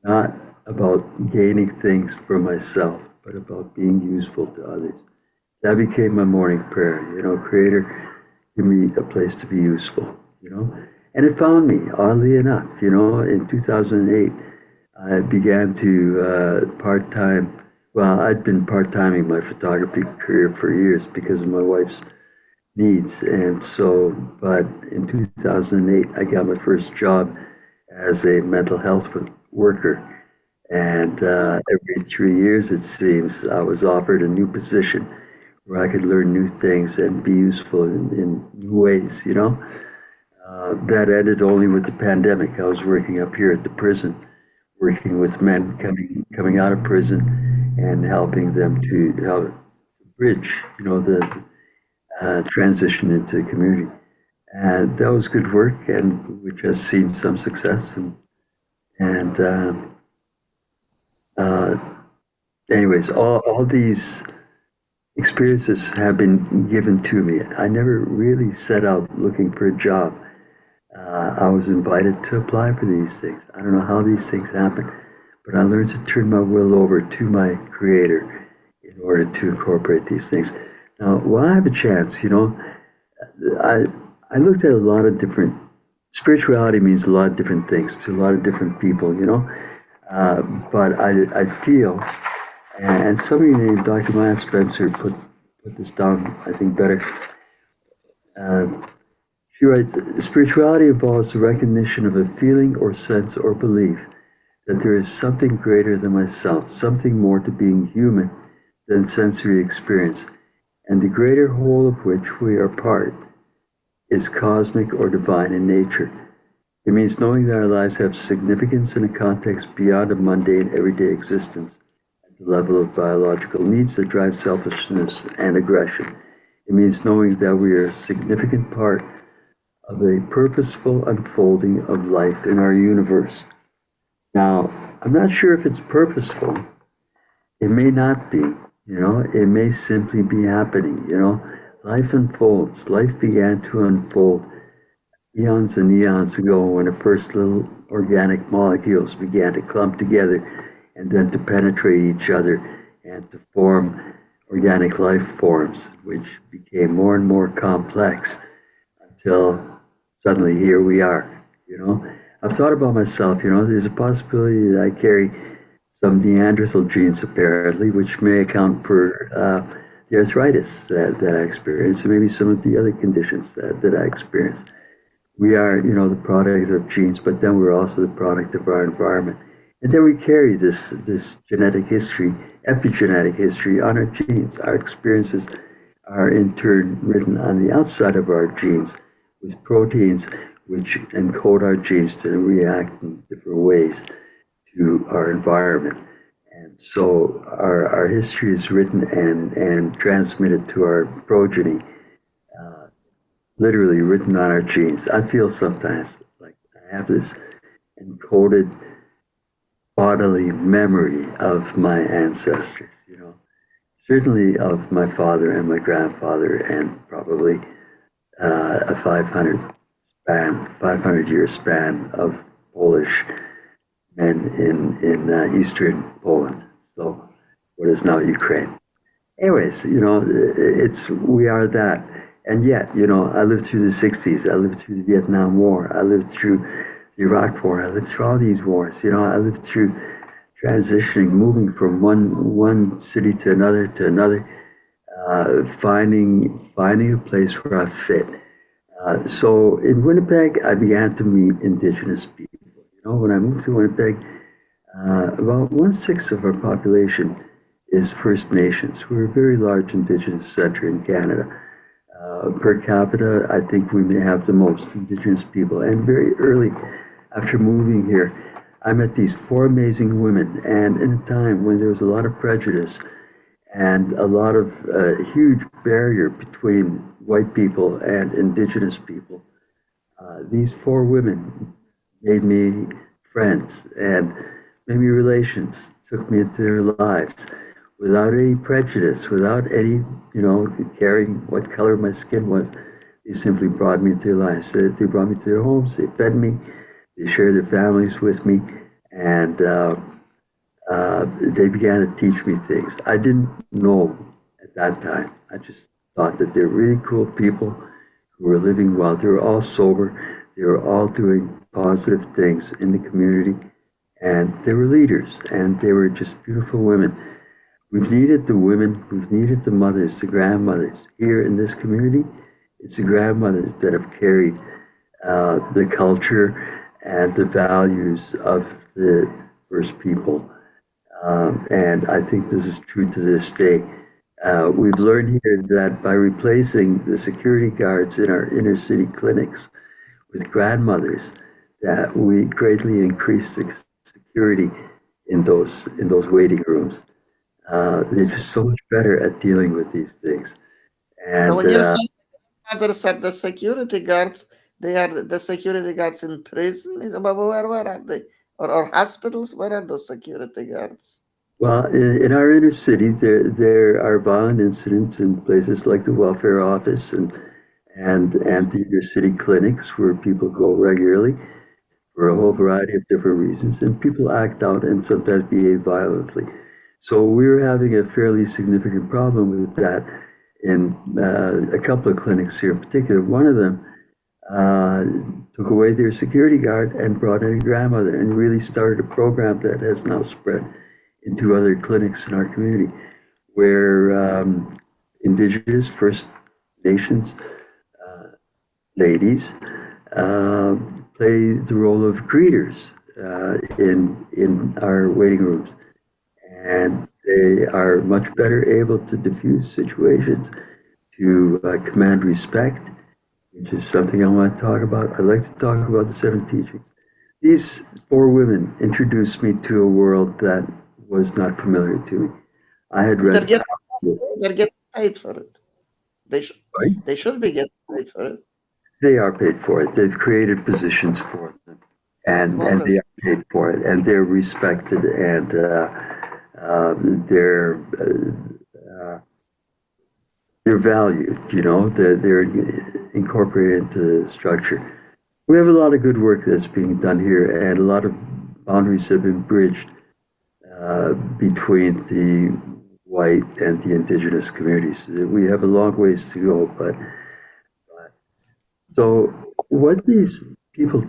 not about gaining things for myself, but about being useful to others. That became my morning prayer, Creator, give me a place to be useful, And it found me, oddly enough, in 2008, I began to part-time, well, I'd been part-timing my photography career for years because of my wife's needs. And so, but in 2008, I got my first job as a mental health worker. And every 3 years, it seems, I was offered a new position where I could learn new things and be useful in new ways, That ended only with the pandemic. I was working up here at the prison, working with men coming out of prison and helping them to help bridge, the transition into the community. And that was good work, and which has seen some success. And anyways, all these experiences have been given to me. I never really set out looking for a job. I was invited to apply for these things. I don't know how these things happen, but I learned to turn my will over to my Creator in order to incorporate these things. Now, while I have a chance, I looked at a lot of different, spirituality means a lot of different things to a lot of different people, but I feel, and somebody named Dr. Maya Spencer put this down, I think, better. She writes, spirituality involves the recognition of a feeling or sense or belief that there is something greater than myself, something more to being human than sensory experience, and the greater whole of which we are part is cosmic or divine in nature. It means knowing that our lives have significance in a context beyond a mundane everyday existence at the level of biological needs that drive selfishness and aggression. It means knowing that we are a significant part of a purposeful unfolding of life in our universe. Now, I'm not sure if it's purposeful. It may not be, it may simply be happening, Life unfolds. Life began to unfold eons and eons ago when the first little organic molecules began to clump together and then to penetrate each other and to form organic life forms, which became more and more complex until suddenly here we are, I've thought about myself, there's a possibility that I carry some Neanderthal genes apparently, which may account for the arthritis that I experience, and maybe some of the other conditions that I experience. We are, the product of genes, but then we're also the product of our environment. And then we carry this genetic history, epigenetic history on our genes. Our experiences are in turn written on the outside of our genes with proteins which encode our genes to react in different ways to our environment. And so our history is written and transmitted to our progeny, literally written on our genes. I feel sometimes like I have this encoded bodily memory of my ancestors, certainly of my father and my grandfather, and probably a 500-year span of Polish men in eastern Poland, so what is now Ukraine. Anyways, we are that. And yet, I lived through the 60s, I lived through the Vietnam War, I lived through the Iraq War, I lived through all these wars, I lived through transitioning, moving from one city to another, finding a place where I fit. So in Winnipeg, I began to meet Indigenous people. You know, when I moved to Winnipeg, about one-sixth of our population is First Nations. We're a very large Indigenous center in Canada. Per capita, I think we may have the most Indigenous people. And very early after moving here, I met these four amazing women. And in a time when there was a lot of prejudice and a lot of huge barrier between white people and Indigenous people, these four women made me friends and made me relations, took me into their lives without any prejudice, without any, caring what color my skin was. They simply brought me into their lives. They brought me to their homes, they fed me, they shared their families with me, and they began to teach me things I didn't know at that time. I just thought that they're really cool people who were living well. They were all sober. They were all doing positive things in the community. And they were leaders, and they were just beautiful women. We've needed the women, we've needed the mothers, the grandmothers. Here in this community, it's the grandmothers that have carried the culture and the values of the First People. And I think this is true to this day. We've learned here that by replacing the security guards in our inner city clinics with grandmothers, that we greatly increase the security in those waiting rooms. They're just so much better at dealing with these things. So And when you're saying others are the security guards, they are the security guards in prison? Where are they? Or hospitals? Where are those security guards? well, in our inner city, there are violent incidents in places like the welfare office and the inner city clinics where people go regularly for a whole variety of different reasons, and people act out and sometimes behave violently. So we're having a fairly significant problem with that in a couple of clinics here in particular. One of them took away their security guard and brought in a grandmother and really started a program that has now spread into other clinics in our community where Indigenous First Nations ladies play the role of greeters in our waiting rooms, and they are much better able to diffuse situations, to command respect, which is something I want to talk about. I'd like to talk about the seven teachings. These four women introduced me to a world that was not familiar to me. I had read. They're getting paid for it. They should be getting paid for it. They are paid for it. They've created positions for them, and they are paid for it, and they're respected, and they're valued. They're incorporated into the structure. We have a lot of good work that's being done here, and a lot of boundaries have been bridged between the white and the Indigenous communities. We have a long ways to go, but so what these people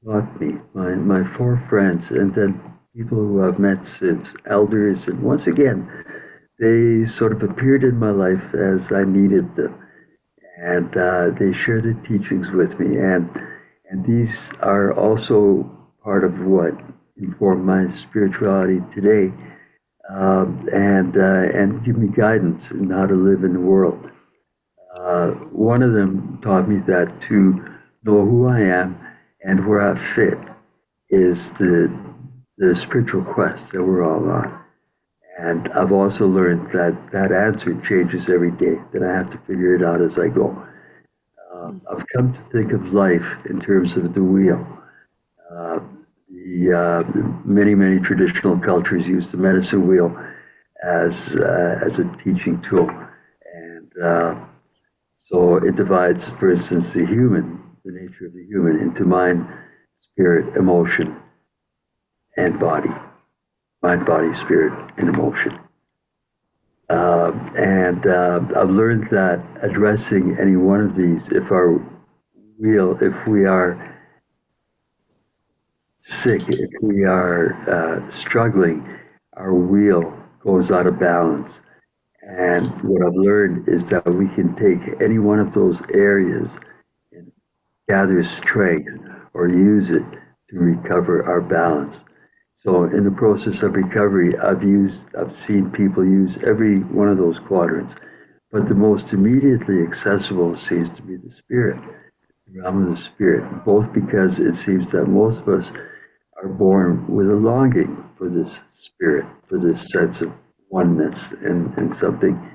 taught me, my four friends, and then people who I've met since, elders, and once again, they sort of appeared in my life as I needed them, and they shared the teachings with me, and these are also part of what inform my spirituality today, and give me guidance in how to live in the world. One of them taught me that to know who I am and where I fit is the spiritual quest that we're all on. And I've also learned that that answer changes every day, that I have to figure it out as I go. I've come to think of life in terms of the wheel. Many traditional cultures use the medicine wheel as a teaching tool. And so it divides, for instance, the nature of the human, into mind, spirit, emotion, and body. Mind, body, spirit, and emotion. And I've learned that addressing any one of these, if we are sick, if we are struggling, our wheel goes out of balance. And what I've learned is that we can take any one of those areas and gather strength or use it to recover our balance. So in the process of recovery, I've seen people use every one of those quadrants, but the most immediately accessible seems to be the spirit, the realm of the spirit, both because it seems that most of us are born with a longing for this spirit, for this sense of oneness and something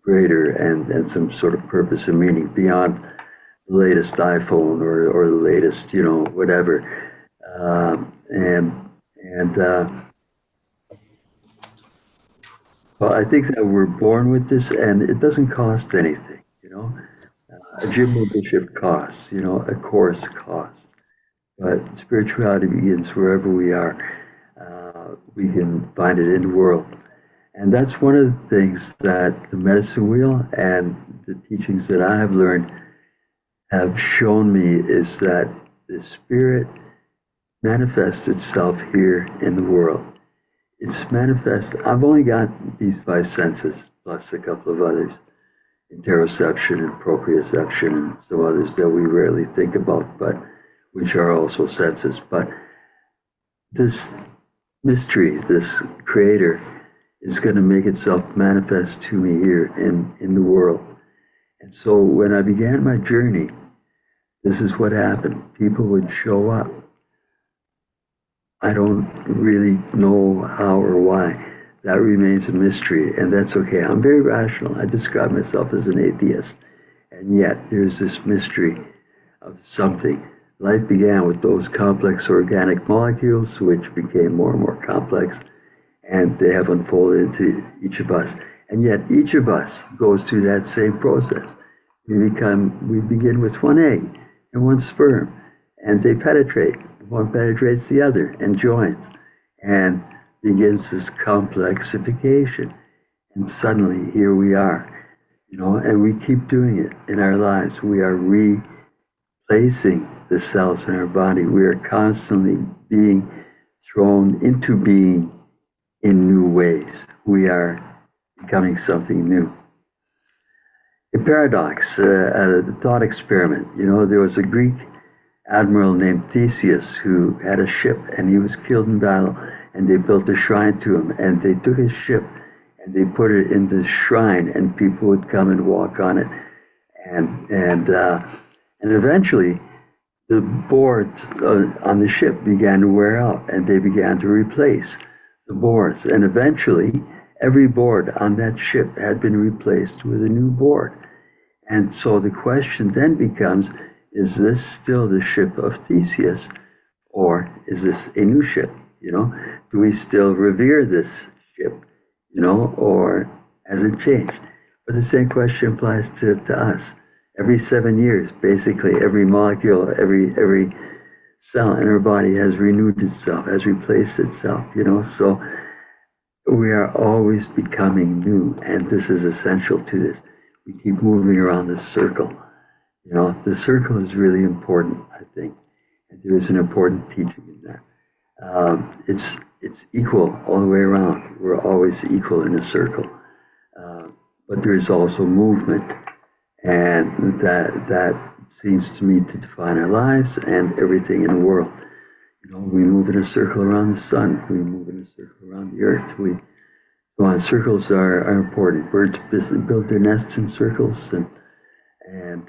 greater and some sort of purpose and meaning beyond the latest iPhone or the latest, whatever. And well, I think that we're born with this, and it doesn't cost anything. A gym membership costs, a course costs, but spirituality begins wherever we are. We can find it in the world. And that's one of the things that the medicine wheel and the teachings that I have learned have shown me is that the spirit manifests itself here in the world. It's manifest. I've only got these five senses, plus a couple of others, interoception and proprioception and some others that we rarely think about, but which are also senses. But this mystery, this creator, is going to make itself manifest to me here in the world. And so when I began my journey, this is what happened. People would show up. I don't really know how or why. That remains a mystery, and that's okay. I'm very rational. I describe myself as an atheist, and yet there's this mystery of something. Life began with those complex organic molecules, which became more and more complex, and they have unfolded into each of us. And yet each of us goes through that same process. We begin with one egg and one sperm, and they penetrate. One penetrates the other and joins, and begins this complexification. And suddenly here we are, and we keep doing it in our lives. We are replacing the cells in our body. We are constantly being thrown into being in new ways. We are becoming something new. A paradox, a thought experiment. There was a Greek admiral named Theseus who had a ship, and he was killed in battle, and they built a shrine to him, and they took his ship and they put it in the shrine, and people would come and walk on it, and eventually the boards on the ship began to wear out, and they began to replace the boards, and eventually every board on that ship had been replaced with a new board. And so the question then becomes, is this still the ship of Theseus, or is this a new ship? Do we still revere this ship, or has it changed? But the same question applies to us. Every 7 years, basically, every molecule, every cell in our body has renewed itself, has replaced itself, So we are always becoming new, and this is essential to this. We keep moving around this circle. The circle is really important, I think, and there is an important teaching in that. It's equal all the way around. We're always equal in a circle, but there is also movement, and that seems to me to define our lives and everything in the world. We move in a circle around the sun. We move in a circle around the earth. Circles are important. Birds build their nests in circles, and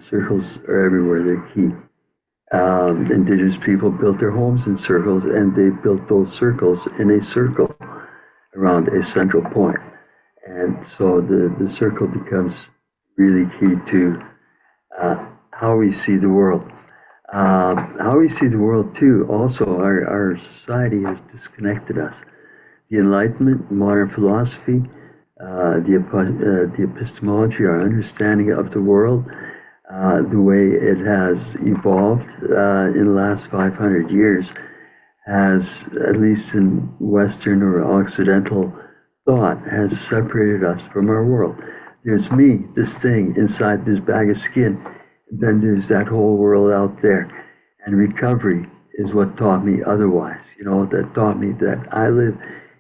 circles are everywhere. They're key. Indigenous people built their homes in circles, and they built those circles in a circle around a central point. And so the circle becomes really key to how we see the world. How we see the world, too, also, our society has disconnected us. The Enlightenment, modern philosophy, the epistemology, our understanding of the world, the way it has evolved in the last 500 years has, at least in Western or Occidental thought, has separated us from our world. There's me, this thing, inside this bag of skin, and then there's that whole world out there. And recovery is what taught me otherwise, that taught me that I live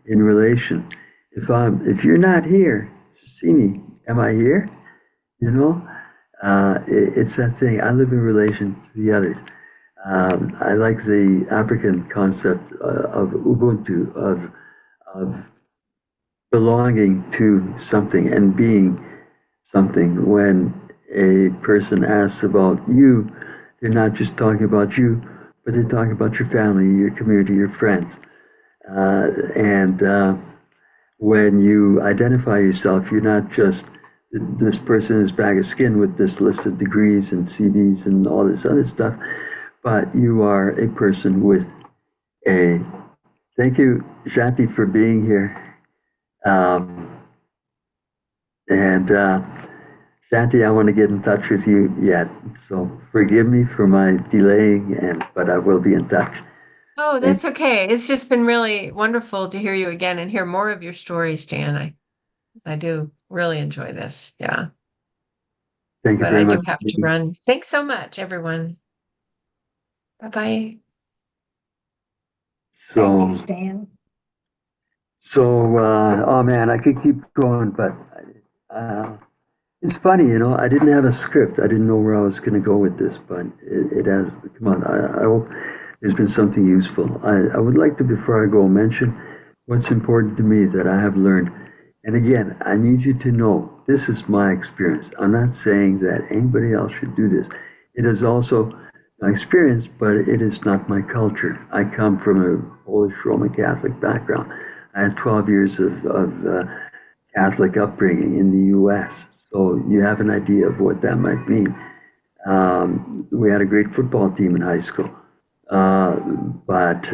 in relation. If you're not here to see me, am I here? It's that thing. I live in relation to the others. I like the African concept of Ubuntu, of belonging to something and being something. When a person asks about you, they're not just talking about you, but they're talking about your family, your community, your friends. And when you identify yourself, you're not just this person in this bag of skin with this list of degrees and CVs and all this other stuff, but you are a person with a. Thank you, Shanti, for being here. And Shanti, I want to get in touch with you yet, so forgive me for my delaying, but I will be in touch. Oh, that's okay. It's just been really wonderful to hear you again and hear more of your stories, Jan. I do really enjoy this. Yeah. Thank you But very I much. do have to run. Thanks so much, everyone. Bye-bye. So, Thank you, Stan. oh man, I could keep going, but it's funny, I didn't have a script. I didn't know where I was going to go with this, but it has come on. I hope there's been something useful. I would like to, before I go, mention what's important to me that I have learned. And again, I need you to know this is my experience. I'm not saying that anybody else should do this. It is also my experience, but it is not my culture. I come from a Polish Roman Catholic background. I had 12 years of Catholic upbringing in the U.S., so you have an idea of what that might mean. We had a great football team in high school, but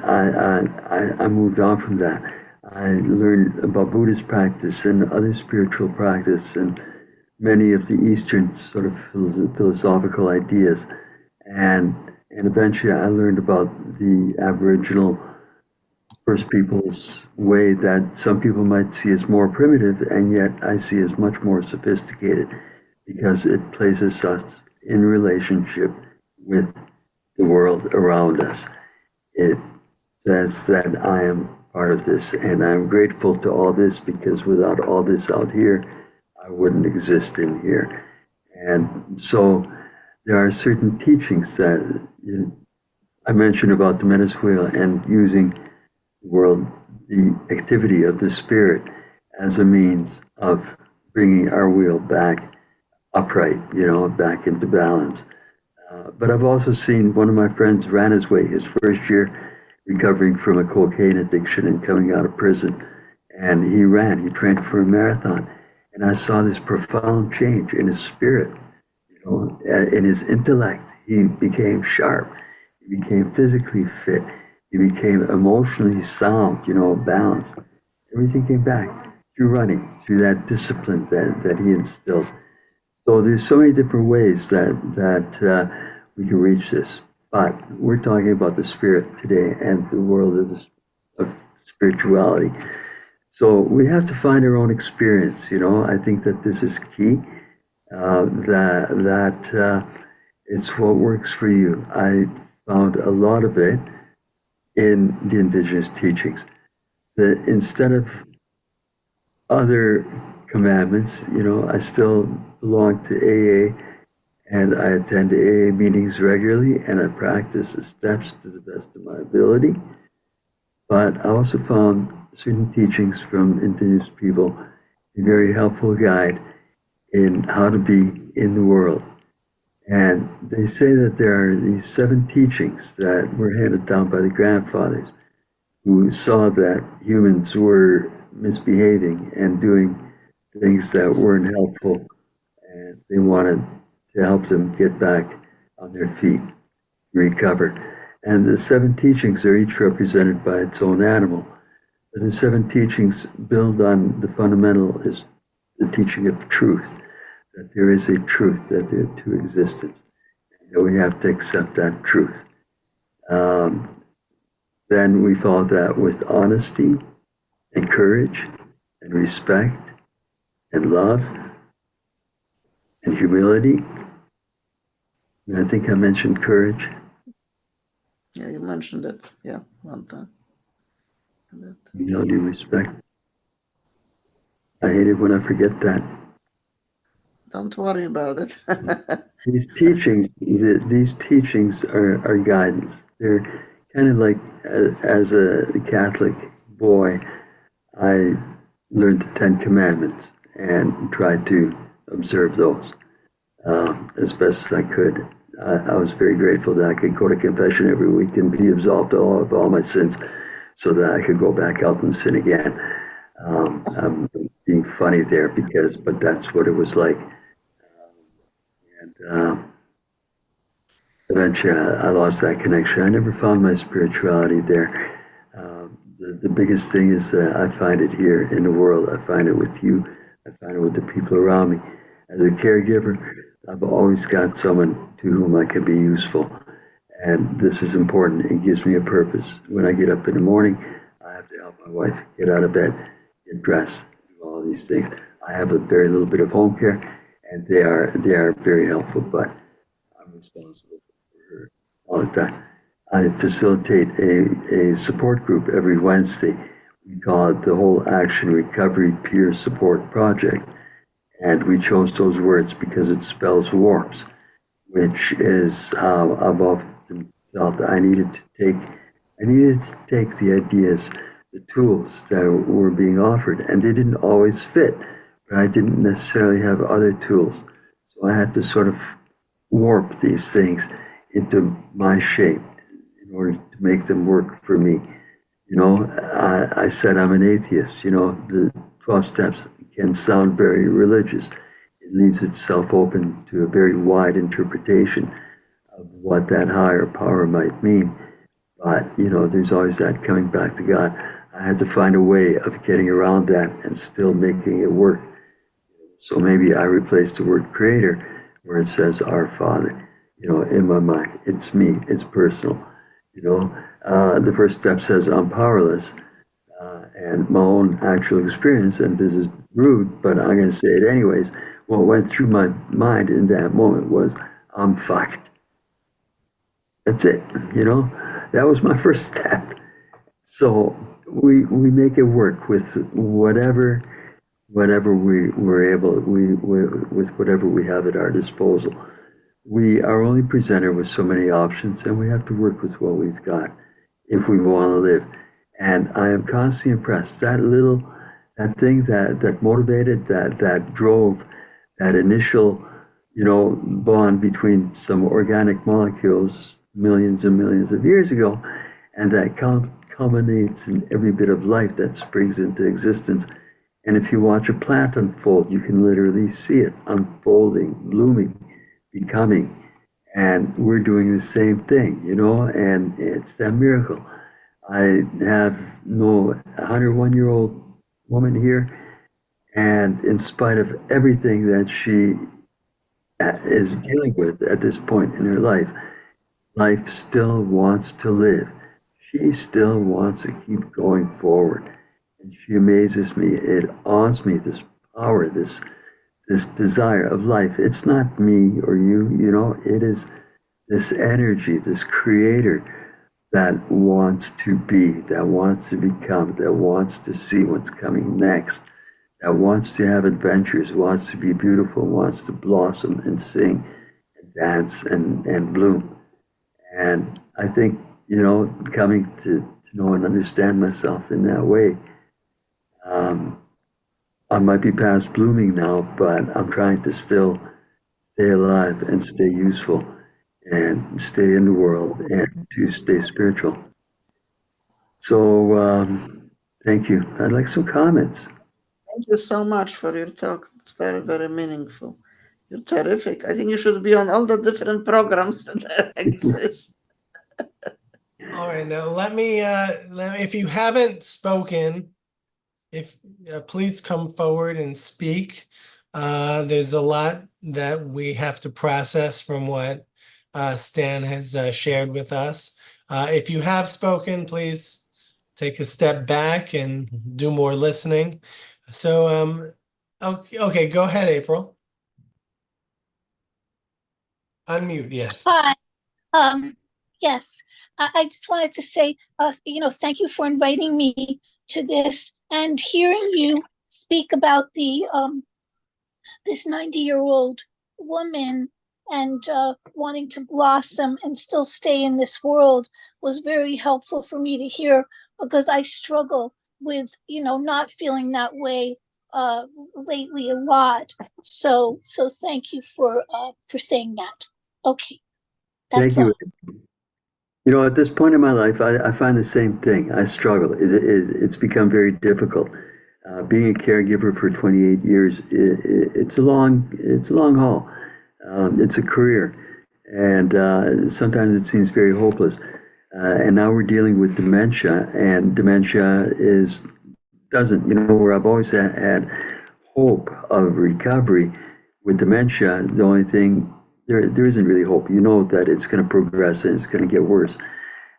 I moved on from that. I learned about Buddhist practice and other spiritual practice and many of the Eastern sort of philosophical ideas, and eventually I learned about the Aboriginal First Peoples way that some people might see as more primitive, and yet I see as much more sophisticated because it places us in relationship with the world around us. It says that I am part of this, and I'm grateful to all this because without all this out here, I wouldn't exist in here. And so there are certain teachings that I mentioned about the Menace wheel and using the world, the activity of the spirit as a means of bringing our wheel back upright, back into balance. But I've also seen one of my friends ran his way his first year recovering from a cocaine addiction and coming out of prison. And he trained for a marathon. And I saw this profound change in his spirit, in his intellect. He became sharp. He became physically fit. He became emotionally sound, balanced. Everything came back through running, through that discipline that he instilled. So there's so many different ways that we can reach this. But we're talking about the spirit today and the world of spirituality. So we have to find our own experience. I think that this is key. That it's what works for you. I found a lot of it in the indigenous teachings. That instead of other commandments, I still belong to AA and I attend AA meetings regularly and I practice the steps to the best of my ability. But I also found certain teachings from indigenous people a very helpful guide in how to be in the world. And they say that there are these 7 teachings that were handed down by the grandfathers who saw that humans were misbehaving and doing things that weren't helpful, and they wanted to help them get back on their feet, recover. And the 7 teachings are each represented by its own animal. But the 7 teachings build on the fundamental is the teaching of truth, that there is a truth, that there are 2 existences, and that we have to accept that truth. Then we follow that with honesty and courage and respect and love and humility. And I think I mentioned courage. Yeah, you mentioned it. Yeah, one time. Humility, respect. I hate it when I forget that. Don't worry about it. These teachings are guidance. They're kind of like, as a Catholic boy, I learned the Ten Commandments and tried to observe those as best as I could. I was very grateful that I could go to confession every week and be absolved of all my sins so that I could go back out and sin again. I'm being funny there but that's what it was like. And eventually I lost that connection. I never found my spirituality there. The biggest thing is that I find it here in the world. I find it with you. I find it with the people around me. As a caregiver, I've always got someone to whom I can be useful. And this is important. It gives me a purpose. When I get up in the morning, I have to help my wife get out of bed, get dressed, do all these things. I have a very little bit of home care, and they are very helpful, but I'm responsible for her all the time. I facilitate a support group every Wednesday. We call it the Whole Action Recovery Peer Support Project. And we chose those words because it spells warps, which is how I've often felt I needed to take the ideas, the tools that were being offered, and they didn't always fit, but I didn't necessarily have other tools. So I had to sort of warp these things into my shape in order to make them work for me. I said I'm an atheist. The 12 steps can sound very religious. It leaves itself open to a very wide interpretation of what that higher power might mean. But, there's always that coming back to God. I had to find a way of getting around that and still making it work. So maybe I replaced the word creator where it says our Father, in my mind. It's me, it's personal. The first step says I'm powerless. And my own actual experience, and this is rude, but I'm going to say it anyways. What went through my mind in that moment was, I'm fucked. That's it. That was my first step. So we make it work with whatever we're able, with whatever we have at our disposal. We are only presented with so many options, and we have to work with what we've got if we want to live. And I am constantly impressed. That thing that motivated, that drove, that initial, bond between some organic molecules millions and millions of years ago, and that culminates in every bit of life that springs into existence. And if you watch a plant unfold, you can literally see it unfolding, blooming, becoming. And we're doing the same thing, and it's that miracle. I have no 101-year-old woman here, and in spite of everything that she is dealing with at this point in her life, life still wants to live. She still wants to keep going forward. And she amazes me. It awes me, this power, this desire of life. It's not me or you, it is this energy, this creator that wants to be, that wants to become, that wants to see what's coming next, that wants to have adventures, wants to be beautiful, wants to blossom and sing and dance and bloom. And I think, coming to know and understand myself in that way, I might be past blooming now, but I'm trying to still stay alive and stay useful and stay in the world and to stay spiritual. So thank you. I'd like some comments. Thank you so much for your talk. It's very, very meaningful. You're terrific. I think you should be on all the different programs that exist. All right, now let me, if you haven't spoken, if please come forward and speak. There's a lot that we have to process from what Stan has shared with us. If you have spoken, please take a step back and do more listening. So, okay, go ahead, April. Unmute, yes. Hi. Yes, I just wanted to say, thank you for inviting me to this and hearing you speak about the this 90-year-old woman and wanting to blossom and still stay in this world was very helpful for me to hear, because I struggle with, not feeling that way lately a lot. So thank you for saying that. Okay, Thank that's all. you. You know, at this point in my life, I find the same thing. I struggle. It's become very difficult. Being a caregiver for 28 years, it's a long haul. It's a career, and sometimes it seems very hopeless. And now we're dealing with dementia, and dementia doesn't, where I've always had hope of recovery. With dementia, the only thing, there isn't really hope. You know that it's going to progress and it's going to get worse.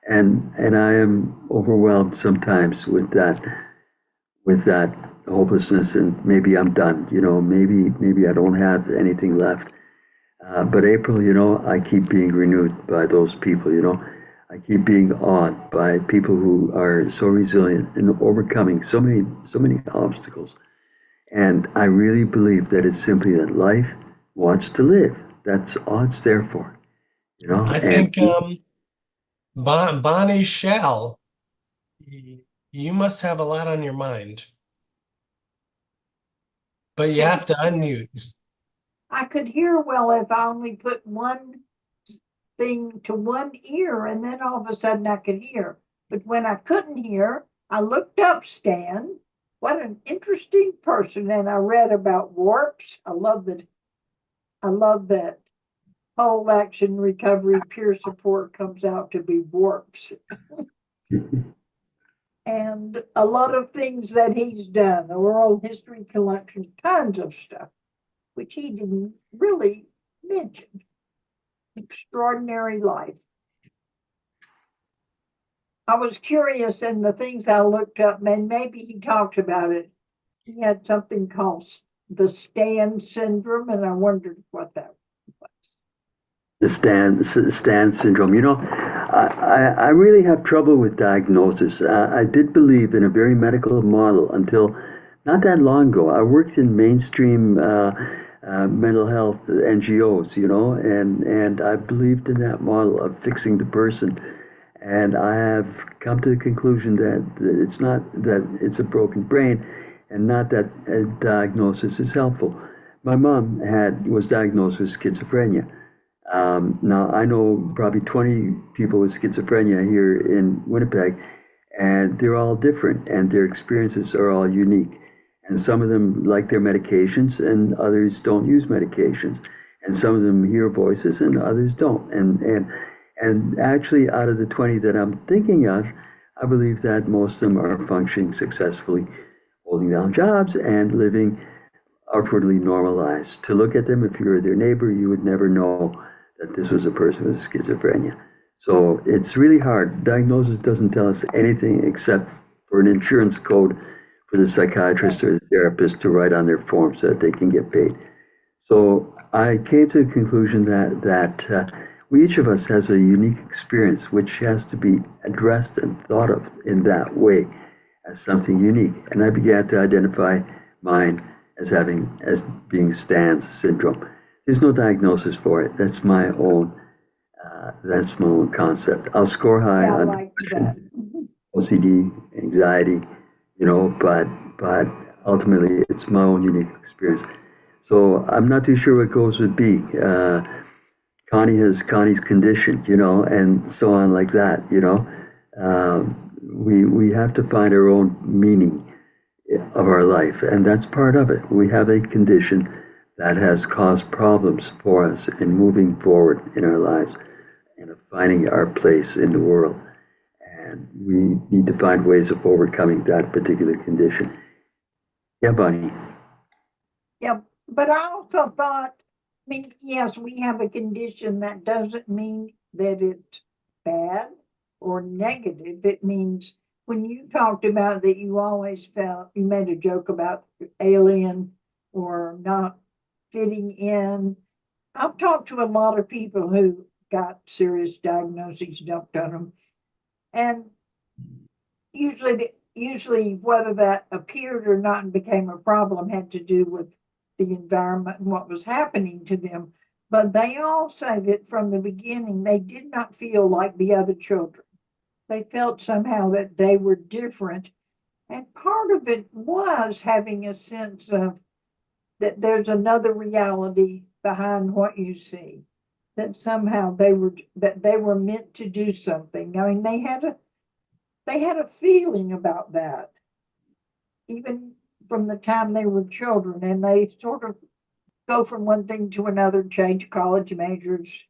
And I am overwhelmed sometimes with that hopelessness, and maybe I'm done. Maybe I don't have anything left. But April, I keep being renewed by those people. I keep being awed by people who are so resilient and overcoming so many obstacles. And I really believe that it's simply that life wants to live. That's all it's there for. I And think Bonnie Shell, you must have a lot on your mind, but you have to unmute. I could hear well if I only put one thing to one ear, and then all of a sudden I could hear. But when I couldn't hear, I looked up Stan. What an interesting person. And I read about warps. I love that whole action recovery peer support comes out to be warps. And a lot of things that he's done, the oral history collection, tons of stuff, which he didn't really mention. Extraordinary life. I was curious in the things I looked up, and maybe he talked about it. He had something called the Stan syndrome, and I wondered what that was. the Stan syndrome. I really have trouble with diagnosis. I did believe in a very medical model until not that long ago. I worked in mainstream mental health NGOs, and I believed in that model of fixing the person. And I have come to the conclusion that it's not that it's a broken brain, and not that a diagnosis is helpful. My mom was diagnosed with schizophrenia. Now, I know probably 20 people with schizophrenia here in Winnipeg, and they're all different, and their experiences are all unique. And some of them like their medications, and others don't use medications. And some of them hear voices, and others don't. And actually, out of the 20 that I'm thinking of, I believe that most of them are functioning successfully, holding down jobs and living outwardly normalized. To look at them, if you were their neighbor, you would never know that this was a person with schizophrenia. So it's really hard. Diagnosis doesn't tell us anything except for an insurance code for the psychiatrist or the therapist to write on their form so that they can get paid. So I came to the conclusion that each of us has a unique experience which has to be addressed and thought of in that way as something unique. And I began to identify mine as being Stan's syndrome. There's no diagnosis for it. That's my own concept. I'll score high Yeah, I on like that. OCD, anxiety, but ultimately it's my own unique experience. So I'm not too sure what goes with B. Connie has Connie's condition, and so on like that, we have to find our own meaning of our life, and that's part of it. We have a condition that has caused problems for us in moving forward in our lives and of finding our place in the world. And we need to find ways of overcoming that particular condition. Yeah, Bonnie. Yeah, but I also thought, yes, we have a condition. That doesn't mean that it's bad or negative. It means when you talked about that, you always felt, you made a joke about alien or not fitting in. I've talked to a lot of people who got serious diagnoses dumped on them. And usually usually whether that appeared or not and became a problem had to do with the environment and what was happening to them. But they all say that from the beginning, they did not feel like the other children. They felt somehow that they were different. And part of it was having a sense of that there's another reality behind what you see, that somehow they were meant to do something. I mean, they had a feeling about that, even from the time they were children, and they sort of go from one thing to another, change college majors,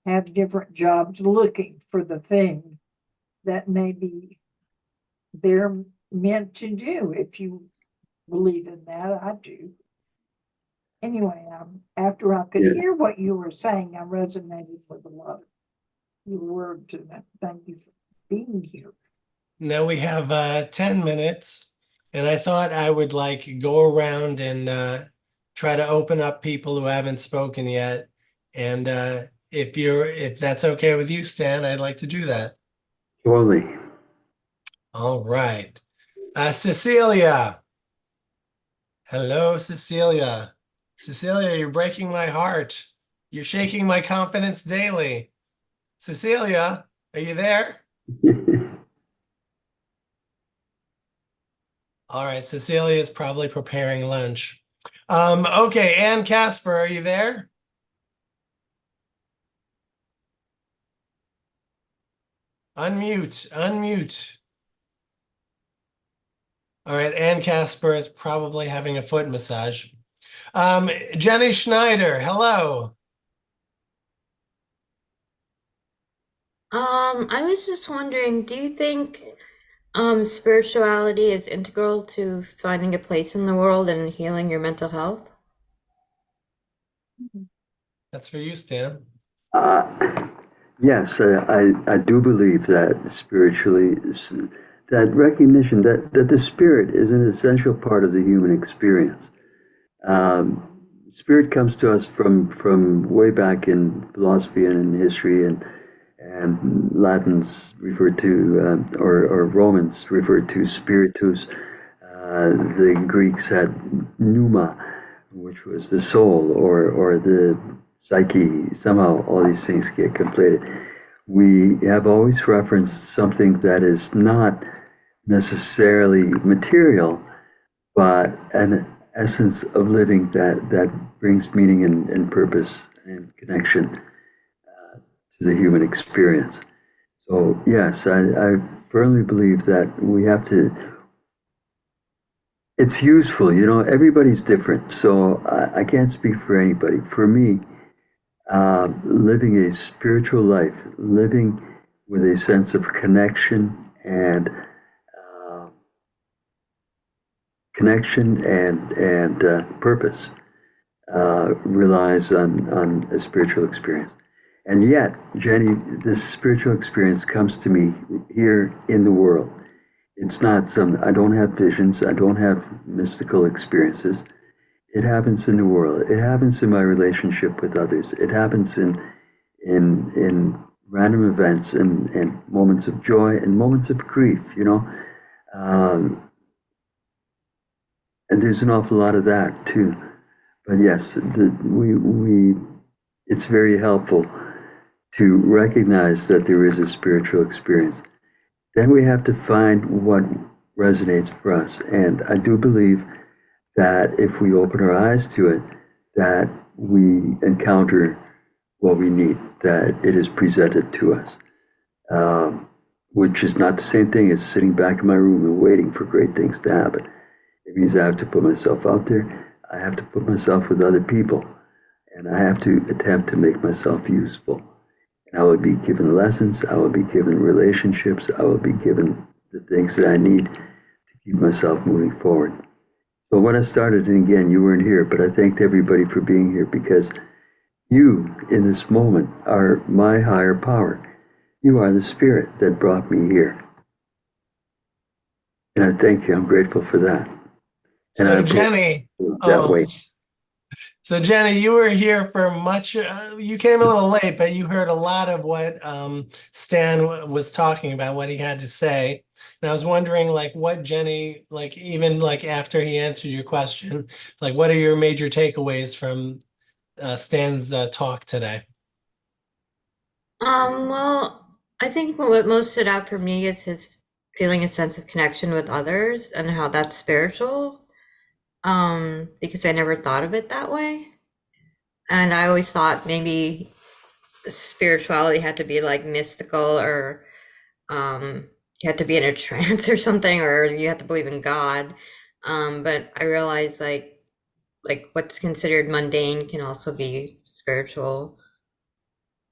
have different jobs, looking for the thing that maybe they're meant to do. If you believe in that, I do. Anyway, after I could Yeah. hear what you were saying, I resonated with a lot of your words, and thank you for being here. Now we have 10 minutes, and I thought I would go around and try to open up people who haven't spoken yet. And if that's okay with you, Stan, I'd like to do that. Totally. All right. Cecilia. Hello, Cecilia. Cecilia, you're breaking my heart. You're shaking my confidence daily. Cecilia, are you there? All right, Cecilia is probably preparing lunch. Okay, Ann Casper, are you there? Unmute, unmute. All right, Ann Casper is probably having a foot massage. Jenny Schneider, hello. I was just wondering, do you think spirituality is integral to finding a place in the world and healing your mental health? That's for you, Stan. Yes, I do believe that spiritually, that recognition that the spirit is an essential part of the human experience. Spirit comes to us from way back in philosophy and in history, and Latins refer to, or Romans refer to spiritus. The Greeks had pneuma, which was the soul, or the psyche. Somehow all these things get conflated. We have always referenced something that is not necessarily material, but an essence of living that brings meaning and purpose and connection to the human experience. So yes, I firmly believe that we have to. It's useful, everybody's different, so I can't speak for anybody. For me, living a spiritual life, living with a sense of connection and purpose relies on a spiritual experience. And yet, Jenny, this spiritual experience comes to me here in the world. It's not I don't have visions, I don't have mystical experiences. It happens in the world. It happens in my relationship with others. It happens in random events and moments of joy and moments of grief, and there's an awful lot of that too. But yes, it's very helpful to recognize that there is a spiritual experience. Then we have to find what resonates for us. And I do believe that if we open our eyes to it, that we encounter what we need, that it is presented to us, which is not the same thing as sitting back in my room and waiting for great things to happen. It means I have to put myself out there. I have to put myself with other people, and I have to attempt to make myself useful. And I will be given lessons. I will be given relationships. I will be given the things that I need to keep myself moving forward. So when I started, and again, you weren't here, but I thanked everybody for being here, because you, in this moment, are my higher power. You are the spirit that brought me here. And I thank you. I'm grateful for that. And So Jenny, that way. So Jenny, you were here for much. You came a little late, but you heard a lot of what Stan was talking about, what he had to say. And I was wondering like what Jenny, like even like after he answered your question, like what are your major takeaways from Stan's talk today? Well, I think what most stood out for me is his feeling a sense of connection with others and how that's spiritual. Because I never thought of it that way. And I always thought maybe spirituality had to be like mystical or you had to be in a trance or something, or you had to believe in God. But I realized like what's considered mundane can also be spiritual,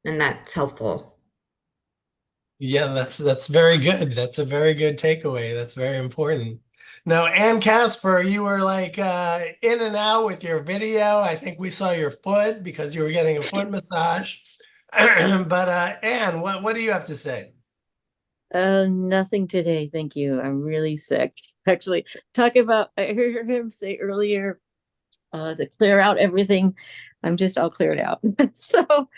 and that's helpful. Yeah, that's very good. That's a very good takeaway. That's very important. Now, Ann Casper, you were like in and out with your video. I think we saw your foot because you were getting a foot massage. But Ann, what do you have to say? Nothing today, thank you. I'm really sick. Actually, talk about, I heard him say earlier, to clear out everything. I'm just all cleared out. So,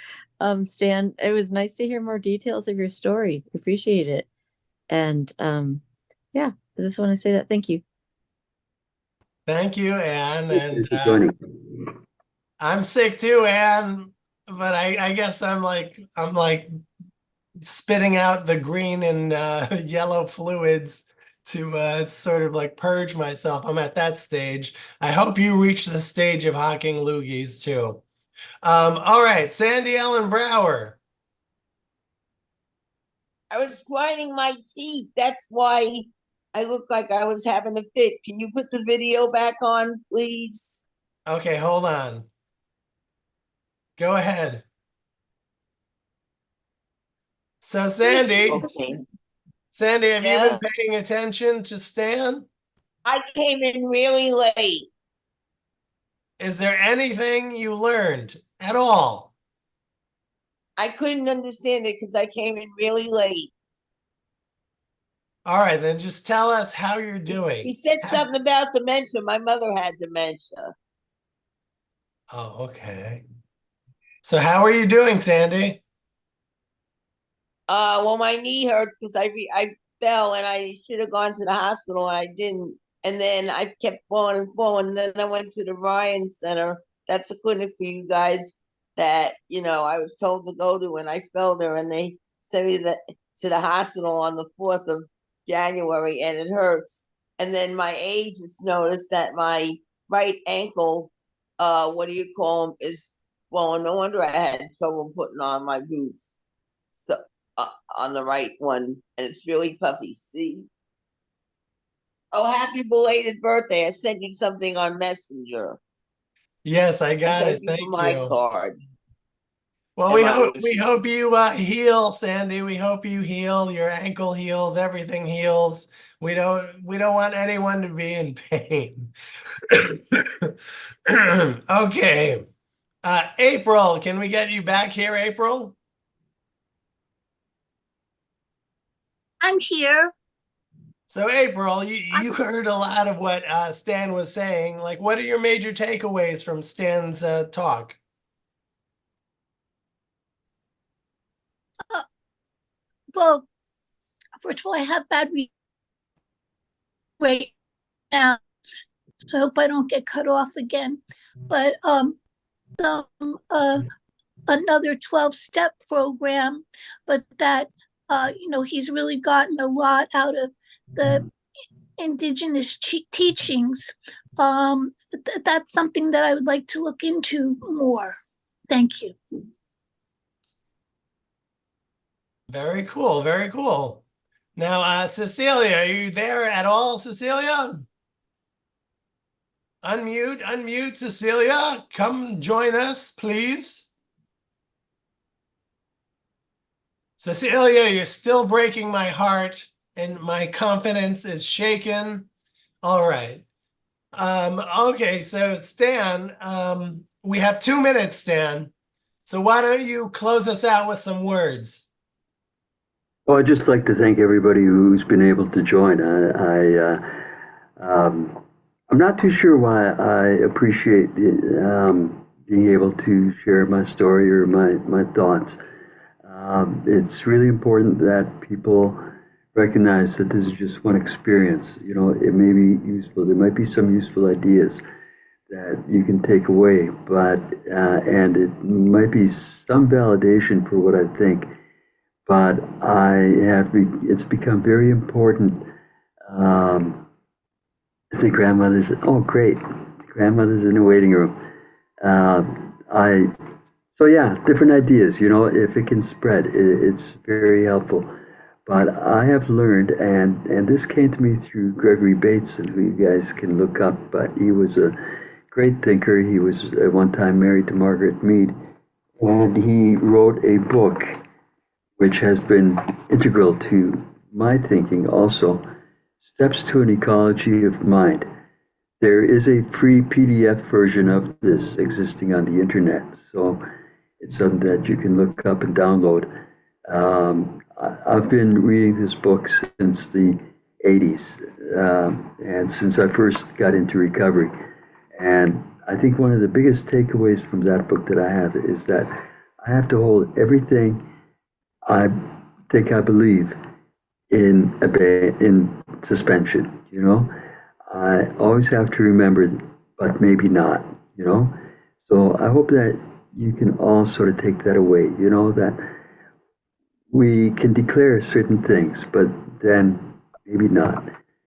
Stan, it was nice to hear more details of your story. Appreciate it. And yeah, I just want to say that thank you. Thank you, Ann. And Thanks for joining. I'm sick too, Ann. But I guess I'm like spitting out the green and yellow fluids to sort of like purge myself. I'm at that stage. I hope you reach the stage of hawking loogies too. All right, Sandy Ellen Brower. I was grinding my teeth. That's why I looked like I was having a fit. Can you put the video back on, please? Okay, hold on. Go ahead. So Sandy, Okay. Sandy, have you been Yeah. paying attention to Stan? I came in really late. Is there anything you learned at all? I couldn't understand it because I came in really late. All right, then just tell us how you're He doing. said something about dementia. My mother had dementia. Oh, okay. So how are you doing, Sandy? Well, my knee hurts because I fell and I should have gone to the hospital and I didn't. And then I kept falling and falling. And then I went to the Ryan Center. That's a clinic for you guys that I was told to go to, and I fell there, and they sent me to the hospital on the 4th of January, and it hurts. And then my aide just noticed that my right ankle, what do you call them, is swollen. No wonder I had trouble putting on my boots. So on the right one, and it's really puffy. See? Oh, happy belated birthday! I sent you something on Messenger. Yes, I And got thank it. you for Thank my you. card Well, and we my hope we wishes. hope you heal, Sandy. We hope you heal. Your ankle heals. Everything heals. We don't want anyone to be in pain. Okay. April, can we get you back here, April? I'm here. So April, you heard a lot of what Stan was saying. Like, what are your major takeaways from Stan's talk? Well, first of all, I have bad right now, so I hope I don't get cut off again. But some another 12-step program, but that he's really gotten a lot out of the indigenous teachings. That's something that I would like to look into more. Thank you. Very cool. Very cool. Now, Cecilia, are you there at all, Cecilia? Unmute, Cecilia. Come join us, please. Cecilia, you're still breaking my heart and my confidence is shaken. All right. Okay, so Stan, we have 2 minutes, Stan. So why don't you close us out with some words? Well, I'd just like to thank everybody who's been able to join. I'm not too sure why I appreciate being able to share my story or my thoughts. It's really important that people recognize that this is just one experience. You know, it may be useful. There might be some useful ideas that you can take away, but and it might be some validation for what I think. But it's become very important. The grandmother's, oh great, grandmother's in the waiting room. So yeah, different ideas, you know, if it can spread, it's very helpful. But I have learned, and this came to me through Gregory Bateson, who you guys can look up, but he was a great thinker. He was at one time married to Margaret Mead, and he wrote a book which has been integral to my thinking also, Steps to an Ecology of Mind. There is a free PDF version of this existing on the internet, so it's something that you can look up and download. I've been reading this book since the 80s, and since I first got into recovery. And I think one of the biggest takeaways from that book that I have is that I have to hold everything I think I believe in suspension, you know? I always have to remember, but maybe not, you know? So I hope that you can all sort of take that away, you know, that we can declare certain things, but then maybe not.